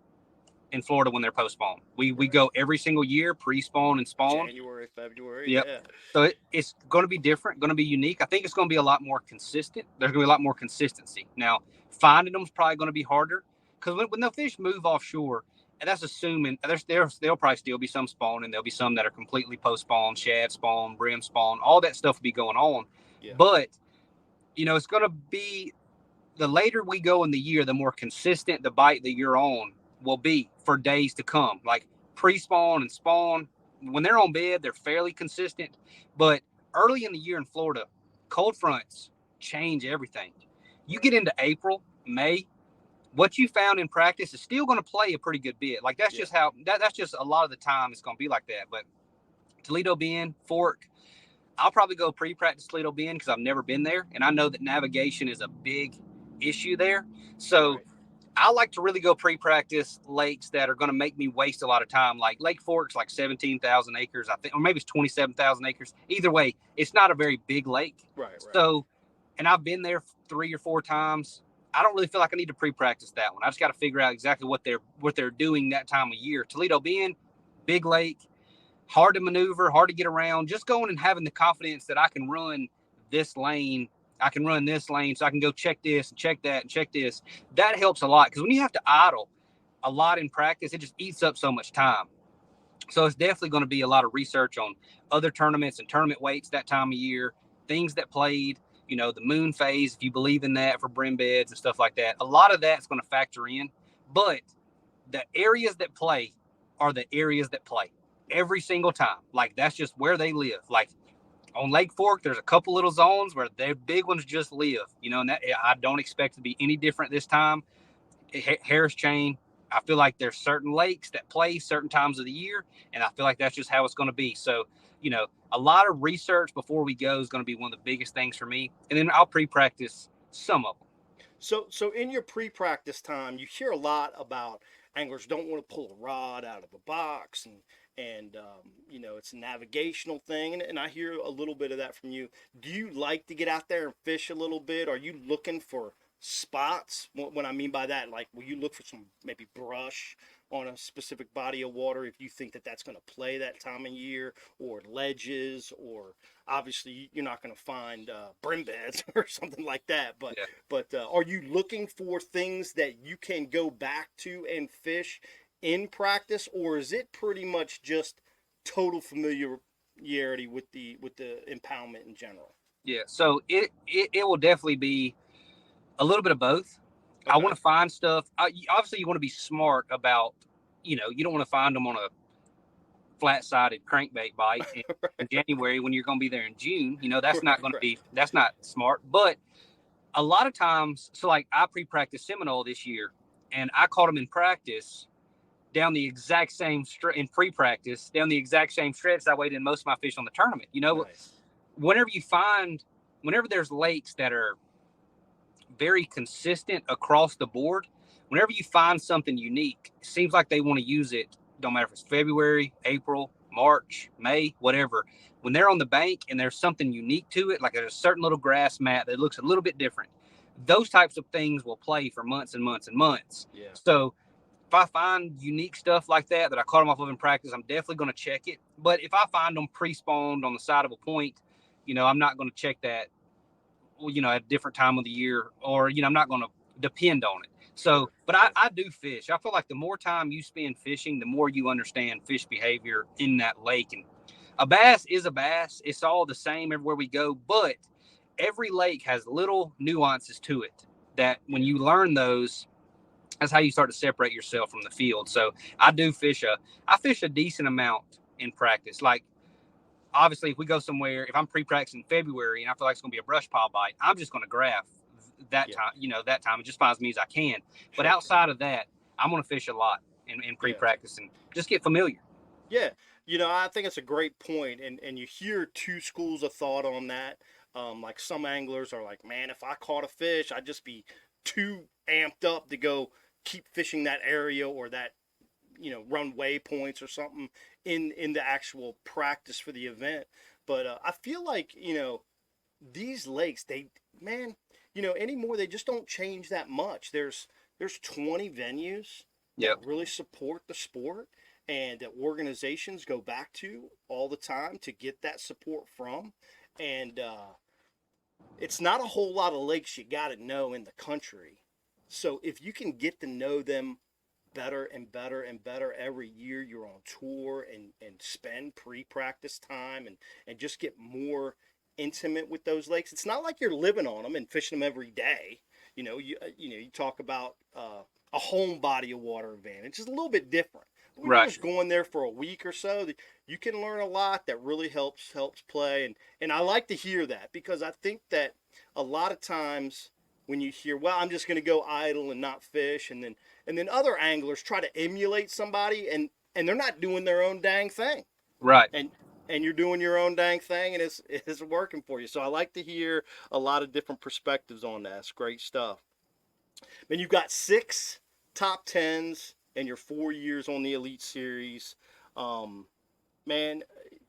C: in Florida when they're post-spawn. We go every single year, pre-spawn and spawn.
B: January, February,
C: yeah. So it's going to be different, going to be unique. I think it's going to be a lot more consistent. There's going to be a lot more consistency. Now, finding them is probably going to be harder because when the fish move offshore, and that's assuming there'll probably still be some spawn, and there'll be some that are completely post-spawn, shad spawn, brim spawn, all that stuff will be going on. Yeah. But, you know, it's going to be, the later we go in the year, the more consistent the bite that you're on will be for days to come. Like pre-spawn and spawn, when they're on bed, they're fairly consistent. But early in the year in Florida, cold fronts change everything. You get into April, May, what you found in practice is still going to play a pretty good bit. Like, that's just how, that's just a lot of the time it's going to be like that. But Toledo Bend, Fork, I'll probably go pre-practice Toledo Bend because I've never been there. And I know that navigation is a big issue there. So I like to really go pre-practice lakes that are going to make me waste a lot of time. Like Lake Fork's like 17,000 acres, I think, or maybe it's 27,000 acres. Either way, it's not a very big lake. Right. So, and I've been there 3 or 4 times. I don't really feel like I need to pre-practice that one. I just got to figure out exactly what they're doing that time of year. Toledo Bend, big lake, hard to maneuver, hard to get around. Just going and having the confidence that I can run this lane, I can run this lane, so I can go check this and check that and check this. That helps a lot, because when you have to idle, a lot in practice, it just eats up so much time. So it's definitely going to be a lot of research on other tournaments and tournament weights that time of year, things that played, the moon phase, if you believe in that for brim beds and stuff like that. A lot of that's going to factor in, but the areas that play are the areas that play every single time. Like, that's just where they live. Like on Lake Fork, there's a couple little zones where the big ones just live, and that I don't expect to be any different this time. Harris Chain, I feel like there's certain lakes that play certain times of the year, and I feel like that's just how it's going to be. So, a lot of research before we go is going to be one of the biggest things for me. And then I'll pre-practice some of them.
B: So in your pre-practice time, you hear a lot about anglers don't want to pull a rod out of a box, and it's a navigational thing, and I hear a little bit of that from you. Do you like to get out there and fish a little bit? Are you looking for spots? What I mean by that, like, will you look for some maybe brush on a specific body of water if you think that that's going to play that time of year, or ledges, or obviously you're not going to find brim beds or something like that, but
C: Yeah.
B: but are you looking for things that you can go back to and fish in practice, or is it pretty much just total familiarity with the impoundment in general?
C: Yeah, so it will definitely be a little bit of both. Okay. I want to find stuff. Obviously, you want to be smart about, you don't want to find them on a flat-sided crankbait bite in January when you're going to be there in June. That's not going to be, that's not smart. But a lot of times, so like I pre-practiced Seminole this year, and I caught them in practice down the exact same in pre-practice down the exact same stretch I weighed in most of my fish on the tournament.
B: Nice.
C: Whenever there's lakes that are very consistent across the board, whenever you find something unique, it seems like they want to use it. Don't matter if it's February, April, March, May, whatever. When they're on the bank and there's something unique to it, like there's a certain little grass mat that looks a little bit different, those types of things will play for months and months and months.
B: Yeah.
C: So if I find unique stuff like that I caught them off of in practice, I'm definitely going to check it. But if I find them pre-spawned on the side of a point, I'm not going to check that, at a different time of the year, or, I'm not going to depend on it. So, but I do fish. I feel like the more time you spend fishing, the more you understand fish behavior in that lake. And a bass is a bass. It's all the same everywhere we go, but every lake has little nuances to it that when you learn those, that's how you start to separate yourself from the field. So I fish a decent amount in practice. Like, obviously, if we go somewhere, if I'm pre-practicing February and I feel like it's going to be a brush pile bite, I'm just going to graph that time, that time. It just finds me as I can. But outside of that, I'm going to fish a lot in pre-practice and just get familiar.
B: Yeah. I think it's a great point. And you hear two schools of thought on that. Like, some anglers are like, man, if I caught a fish, I'd just be too amped up to go keep fishing that area, or that, run waypoints or something in the actual practice for the event. But I feel like, these lakes, anymore, they just don't change that much. There's 20 venues that really support the sport, and that organizations go back to all the time to get that support from. And it's not a whole lot of lakes you got to know in the country. So if you can get to know them better and better and better every year you're on tour, and spend pre-practice time and just get more intimate with those lakes. It's not like you're living on them and fishing them every day. You talk about a home body of water advantage. It's a little bit different. But when you're just going there for a week or so, you can learn a lot that really helps play. And I like to hear that, because I think that a lot of times when you hear, well, I'm just going to go idle and not fish, and then other anglers try to emulate somebody, and they're not doing their own dang thing.
C: Right.
B: And you're doing your own dang thing, and it's working for you. So I like to hear a lot of different perspectives on that. It's great stuff. Man, you've got 6 top 10s in your 4 years on the Elite Series. Man,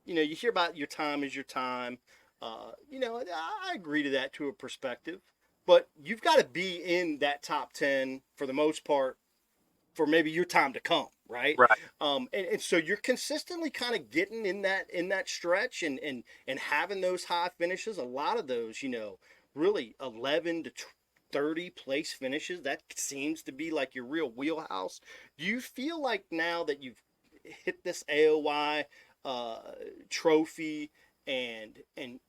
B: you hear about your time is your time. I agree to that to a perspective. But you've got to be in that top 10 for the most part for maybe your time to come, right?
C: Right.
B: And so you're consistently kind of getting in that stretch and having those high finishes. A lot of those, really 11 to 30 place finishes. That seems to be like your real wheelhouse. Do you feel like now that you've hit this AOY trophy and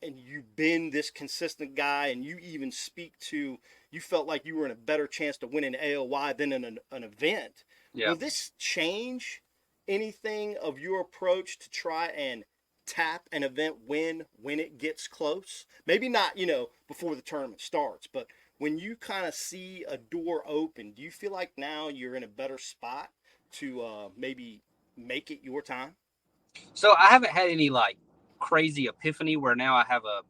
B: you've been this consistent guy, and you even speak to, you felt like you were in a better chance to win an AOY than in an event.
C: Yeah.
B: Will this change anything of your approach to try and tap an event win when it gets close? Maybe not, before the tournament starts, but when you kind of see a door open, do you feel like now you're in a better spot to maybe make it your time?
C: So I haven't had any like crazy epiphany where now I have a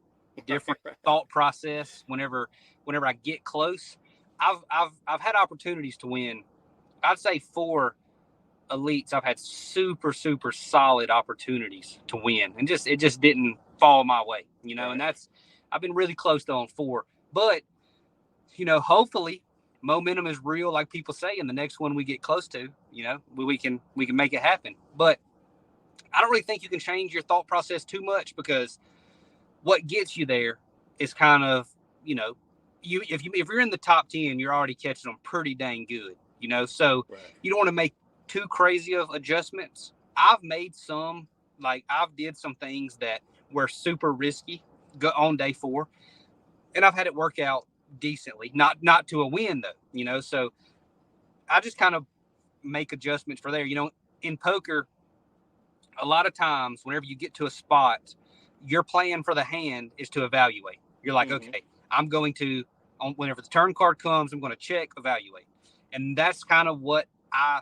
C: different thought process whenever I get close. I've had opportunities to win. I'd say 4 elites. I've had super solid opportunities to win, and it just didn't fall my way,
B: Right.
C: And I've been really close to on 4, but hopefully momentum is real, like people say, and the next one we get close to, we can make it happen. But I don't really think you can change your thought process too much, because what gets you there is kind of, if you're in the top 10, you're already catching them pretty dang good, so
B: Right.
C: You don't want to make too crazy of adjustments. I've made some, I've did some things that were super risky on day 4, and I've had it work out decently, not to a win though, so I just kind of make adjustments for there. In poker, a lot of times whenever you get to a spot, your plan for the hand is to evaluate. You're like, okay, I'm going to, whenever the turn card comes, I'm going to check, evaluate. And that's kind of what I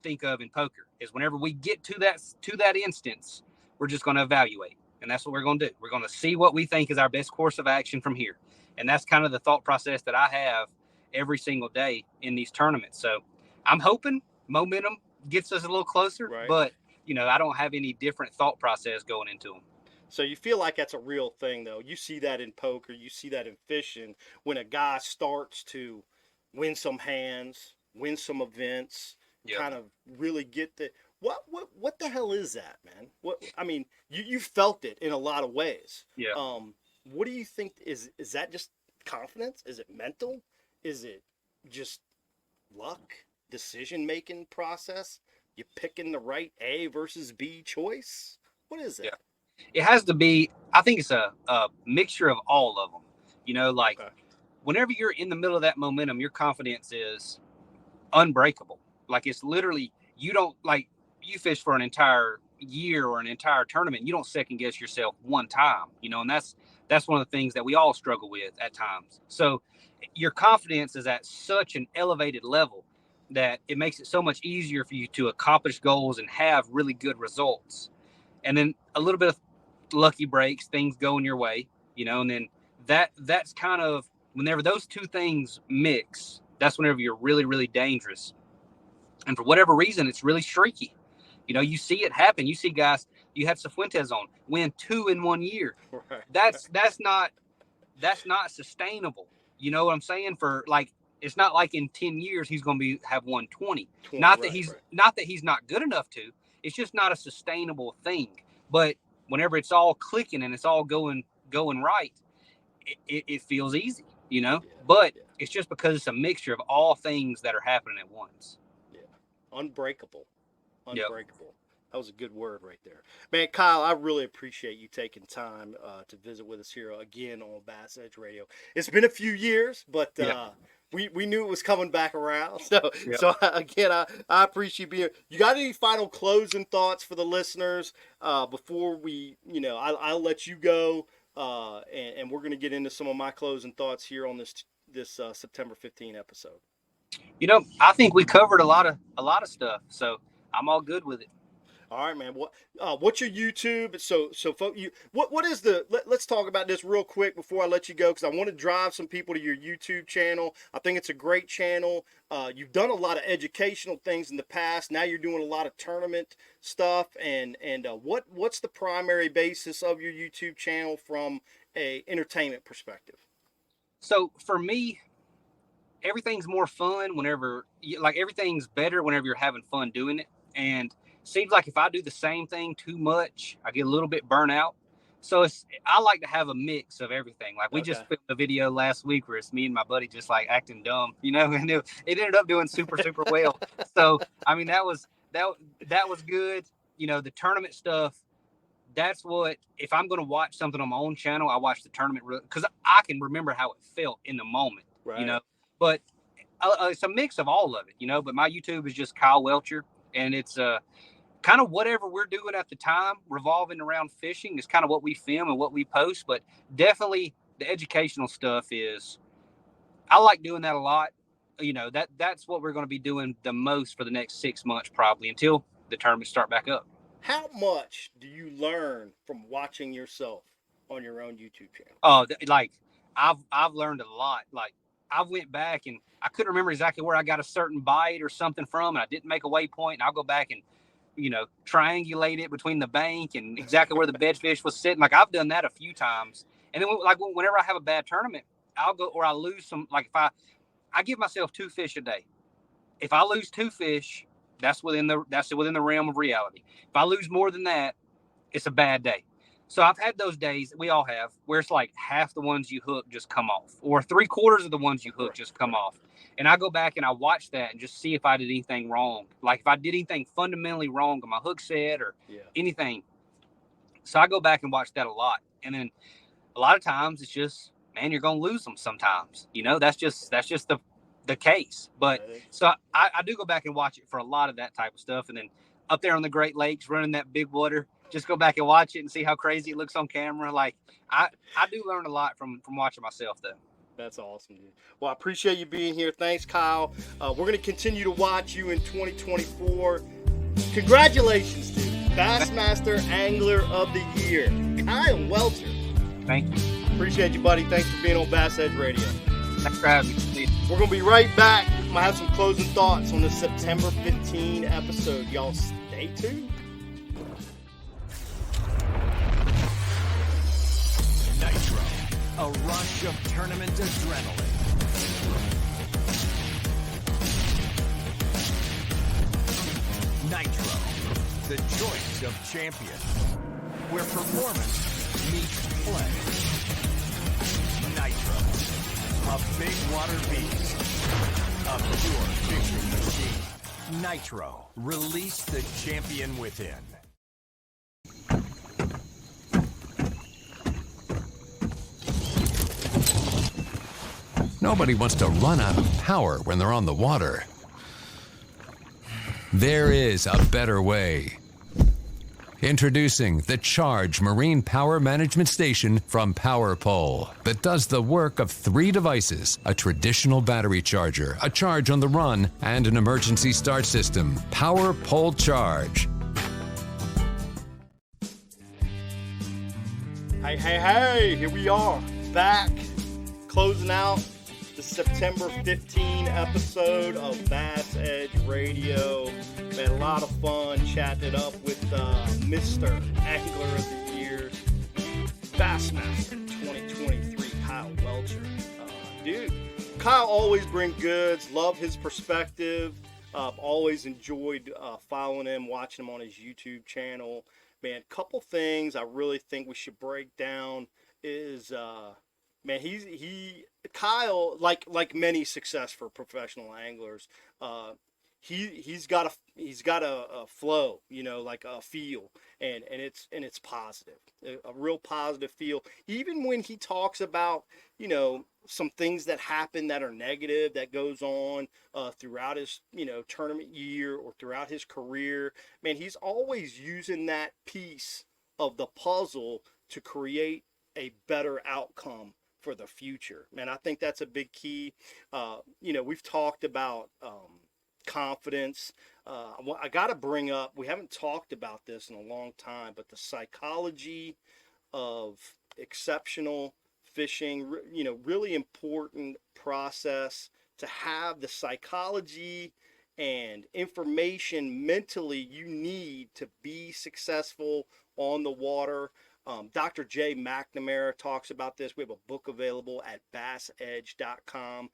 C: think of in poker, is whenever we get to that instance, we're just going to evaluate. And that's what we're going to do. We're going to see what we think is our best course of action from here. And that's kind of the thought process that I have every single day in these tournaments. So I'm hoping momentum gets us a little closer,
B: Right.
C: but I don't have any different thought process going into them.
B: So you feel like that's a real thing, though. You see that in poker, you see that in fishing, when a guy starts to win some hands, win some events, kind of really get the what the hell is that, man? You felt it in a lot of ways.
C: Yeah.
B: What do you think is that just confidence? Is it mental? Is it just luck, decision making process? You picking the right A versus B choice? What is it?
C: Yeah. It has to be, I think it's a mixture of all of them.
B: Okay.
C: Whenever you're in the middle of that momentum, your confidence is unbreakable. Like, it's literally, you fish for an entire year or an entire tournament, you don't second guess yourself one time, and that's one of the things that we all struggle with at times. So your confidence is at such an elevated level that it makes it so much easier for you to accomplish goals and have really good results. And then a little bit of lucky breaks, things going your way, and then that's kind of, whenever those two things mix, that's whenever you're really, really dangerous. And for whatever reason, it's really streaky. You see it happen. You see guys, you have Cifuentes on, win 2 in 1 year.
B: Right.
C: That's not sustainable. You know what I'm saying? It's not like in 10 years he's going to have won 20. Not that he's not good enough to. It's just not a sustainable thing. But whenever it's all clicking and it's all going right, it feels easy, But it's just because it's a mixture of all things that are happening at once.
B: Yeah. Unbreakable.
C: Yep.
B: That was a good word right there. Man, Kyle, I really appreciate you taking time to visit with us here again on Bass Edge Radio. It's been a few years, but we knew it was coming back around. So, again, I appreciate you being here. You got any final closing thoughts for the listeners before we, I'll let you go, and we're going to get into some of my closing thoughts here on this September 15 episode.
C: I think we covered a lot of stuff, so I'm all good with it.
B: All right, man. What's your YouTube? So what is let's talk about this real quick before I let you go, because I want to drive some people to your YouTube channel. I think it's a great channel. You've done a lot of educational things in the past. Now you're doing a lot of tournament stuff. And what's the primary basis of your YouTube channel from a entertainment perspective?
C: So for me, everything's more fun everything's better whenever you're having fun doing it. And seems like if I do the same thing too much, I get a little bit burnt out. So I like to have a mix of everything. Like we
B: Okay.
C: just filmed a video last week where it's me and my buddy just like acting dumb, and it ended up doing super well. So I mean that was good. The tournament stuff. That's what, if I'm going to watch something on my own channel, I watch the tournament because I can remember how it felt in the moment.
B: Right.
C: But it's a mix of all of it. But my YouTube is just Kyle Welcher, and it's kind of whatever we're doing at the time, revolving around fishing is kind of what we film and what we post. But definitely the educational stuff I like doing that a lot. That's what we're going to be doing the most for the next 6 months, probably until the tournaments start back up.
B: How much do you learn from watching yourself on your own YouTube channel?
C: Oh, I've learned a lot. Like I went back and I couldn't remember exactly where I got a certain bite or something from, and I didn't make a waypoint. And I'll go back and triangulate it between the bank and exactly where the bedfish was sitting. Like I've done that a few times. And then whenever I have a bad tournament, I'll go, or I lose some, like if I give myself 2 fish a day. If I lose 2 fish, that's within the realm of reality. If I lose more than that, it's a bad day. So I've had those days, we all have, where it's like half the ones you hook just come off, or 3/4 of the ones you hook just come off. And I go back and I watch that and just see if I did anything wrong. Like if I did anything fundamentally wrong on my hook set or anything. So I go back and watch that a lot. And then a lot of times it's just, man, you're going to lose them sometimes. That's just the case. But so I do go back and watch it for a lot of that type of stuff. And then up there on the Great Lakes running that big water, just go back and watch it and see how crazy it looks on camera. Like I do learn a lot from watching myself though.
B: That's awesome, dude. Well, I appreciate you being here. Thanks, Kyle. We're going to continue to watch you in 2024. Congratulations, dude. Bassmaster Angler of the Year, Kyle Welcher.
C: Thank you.
B: Appreciate you, buddy. Thanks for being on Bass Edge Radio.
C: Thanks for having me.
B: We're going to be right back. I'm going to have some closing thoughts on the September 15 episode. Y'all stay tuned.
A: Nitro, a rush of tournament adrenaline. Nitro, the choice of champion, where performance meets play. Nitro, a big water beast, a pure fishing machine. Nitro, release the champion within. Nobody wants to run out of power when they're on the water. There is a better way. Introducing the Charge Marine Power Management Station from PowerPole that does the work of 3 devices: a traditional battery charger, a charge on the run, and an emergency start system. PowerPole Charge.
B: Hey, here we are, back, closing out the September 15 episode of Bass Edge Radio. We had a lot of fun chatting it up with Mr. Angler of the Year, Bassmaster 2023, Kyle Welcher. Dude, Kyle always brings goods, love his perspective. Always enjoyed following him, watching him on his YouTube channel. Man, couple things I really think we should break down is, man, Kyle, like many successful professional anglers, he's got a flow, like a feel, and it's positive, a real positive feel. Even when he talks about, some things that happen that are negative that goes on throughout his, tournament year or throughout his career, man, he's always using that piece of the puzzle to create a better outcome for the future. Man, I think that's a big key. We've talked about confidence. I got to bring up, we haven't talked about this in a long time, but the psychology of exceptional fishing, really important process to have the psychology and information mentally you need to be successful on the water. Dr. Jay McNamara talks about this. We have a book available at bassedge.com.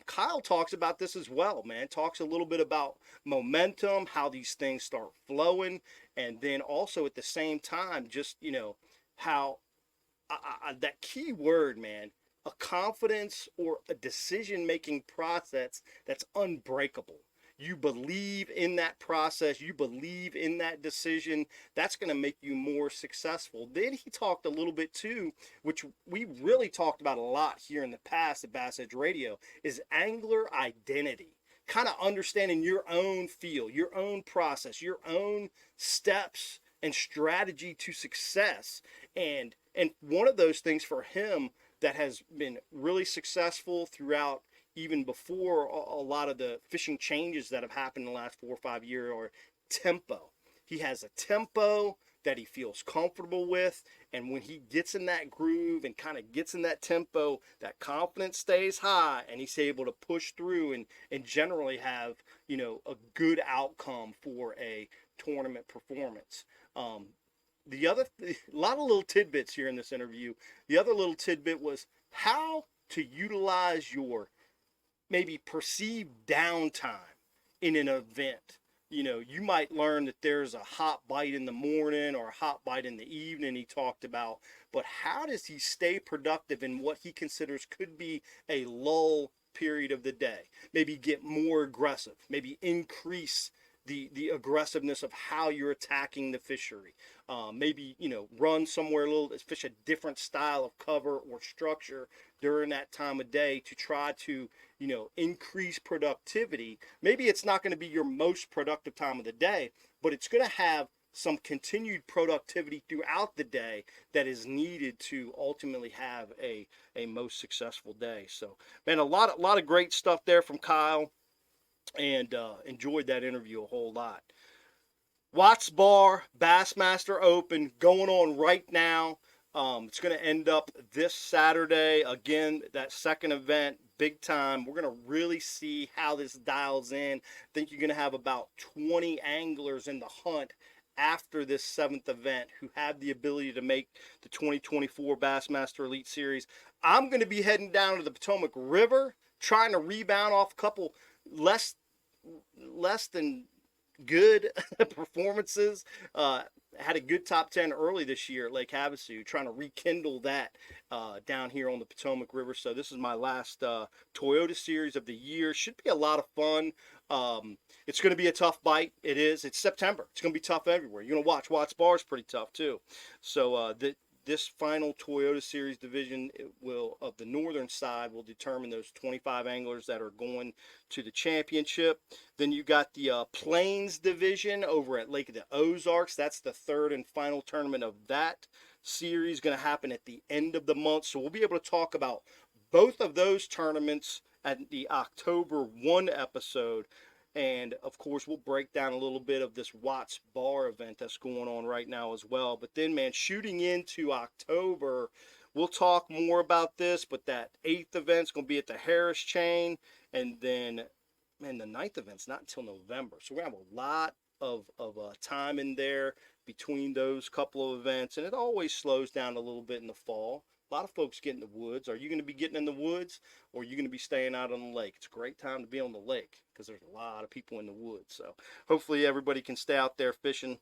B: Kyle talks about this as well, man. Talks a little bit about momentum, how these things start flowing, and then also at the same time, just, how that key word, man, a confidence or a decision-making process that's unbreakable. You believe in that process, you believe in that decision, that's going to make you more successful. Then he talked a little bit too, which we really talked about a lot here in the past at Bass Edge Radio, is angler identity. Kind of understanding your own feel, your own process, your own steps and strategy to success. And one of those things for him that has been really successful throughout, even before a lot of the fishing changes that have happened in the last 4 or 5 years, or tempo. He has a tempo that he feels comfortable with, and when he gets in that groove and kind of gets in that tempo, that confidence stays high, and he's able to push through and generally have, you know, a good outcome for a tournament performance. A lot of little tidbits here in this interview. The other little tidbit was how to utilize your maybe perceived downtime in an event. You know, you might learn that there's a hot bite in the morning or a hot bite in the evening, he talked about, but how does he stay productive in what he considers could be a lull period of the day? Maybe get more aggressive, maybe increase the aggressiveness of how you're attacking the fishery. Maybe, you know, run somewhere a little, fish a different style of cover or structure during that time of day to try to, you know, increase productivity. Maybe it's not going to be your most productive time of the day, but it's going to have some continued productivity throughout the day that is needed to ultimately have a most successful day. So, man, a lot of great stuff there from Kyle, and enjoyed that interview a whole lot. Watts Bar Bassmaster Open going on right now. It's going to end up this Saturday. Again, that second event, big time. We're going to really see how this dials in. I think you're going to have about 20 anglers in the hunt after this 7th event who have the ability to make the 2024 Bassmaster Elite Series. I'm going to be heading down to the Potomac River, trying to rebound off a couple less than good performances. Had a good top 10 early this year at Lake Havasu, trying to rekindle that down here on the Potomac River. So this is my last Toyota Series of the year. Should be a lot of fun. It's going to be a tough bite. It is. It's September. It's going to be tough everywhere. You're going to watch Watts Bar is pretty tough too. So this final Toyota Series division of the northern side will determine those 25 anglers that are going to the championship. Then you got the Plains division over at Lake of the Ozarks. That's the third and final tournament of that series, going to happen at the end of the month. So we'll be able to talk about both of those tournaments at the October 1 episode. And, of course, we'll break down a little bit of this Watts Bar event that's going on right now as well. But then, man, shooting into October, we'll talk more about this. But that 8th event's going to be at the Harris Chain. And then, man, the 9th event's not until November. So we're going to have a lot of time in there between those couple of events. And it always slows down a little bit in the fall. A lot of folks get in the woods. Are you going to be getting in the woods, or are you going to be staying out on the lake? It's a great time to be on the lake because there's a lot of people in the woods. So hopefully everybody can stay out there fishing.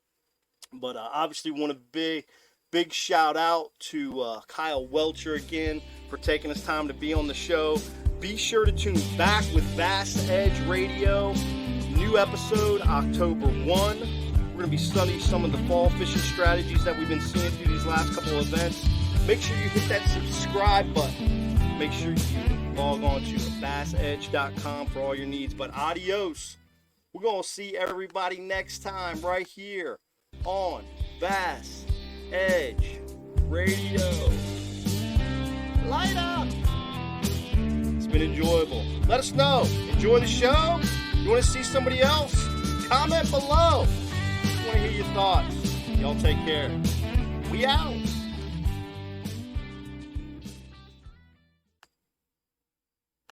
B: But obviously want a big shout out to Kyle Welcher again for taking his time to be on the show. Be sure to tune back with Bass Edge Radio. New episode October 1. We're going to be studying some of the fall fishing strategies that we've been seeing through these last couple of events. Make sure you hit that subscribe button. Make sure you log on to bassedge.com for all your needs. But adios. We're going to see everybody next time right here on Bass Edge Radio. Light up. It's been enjoyable. Let us know. Enjoy the show? You want to see somebody else? Comment below. I want to hear your thoughts. Y'all take care. We out.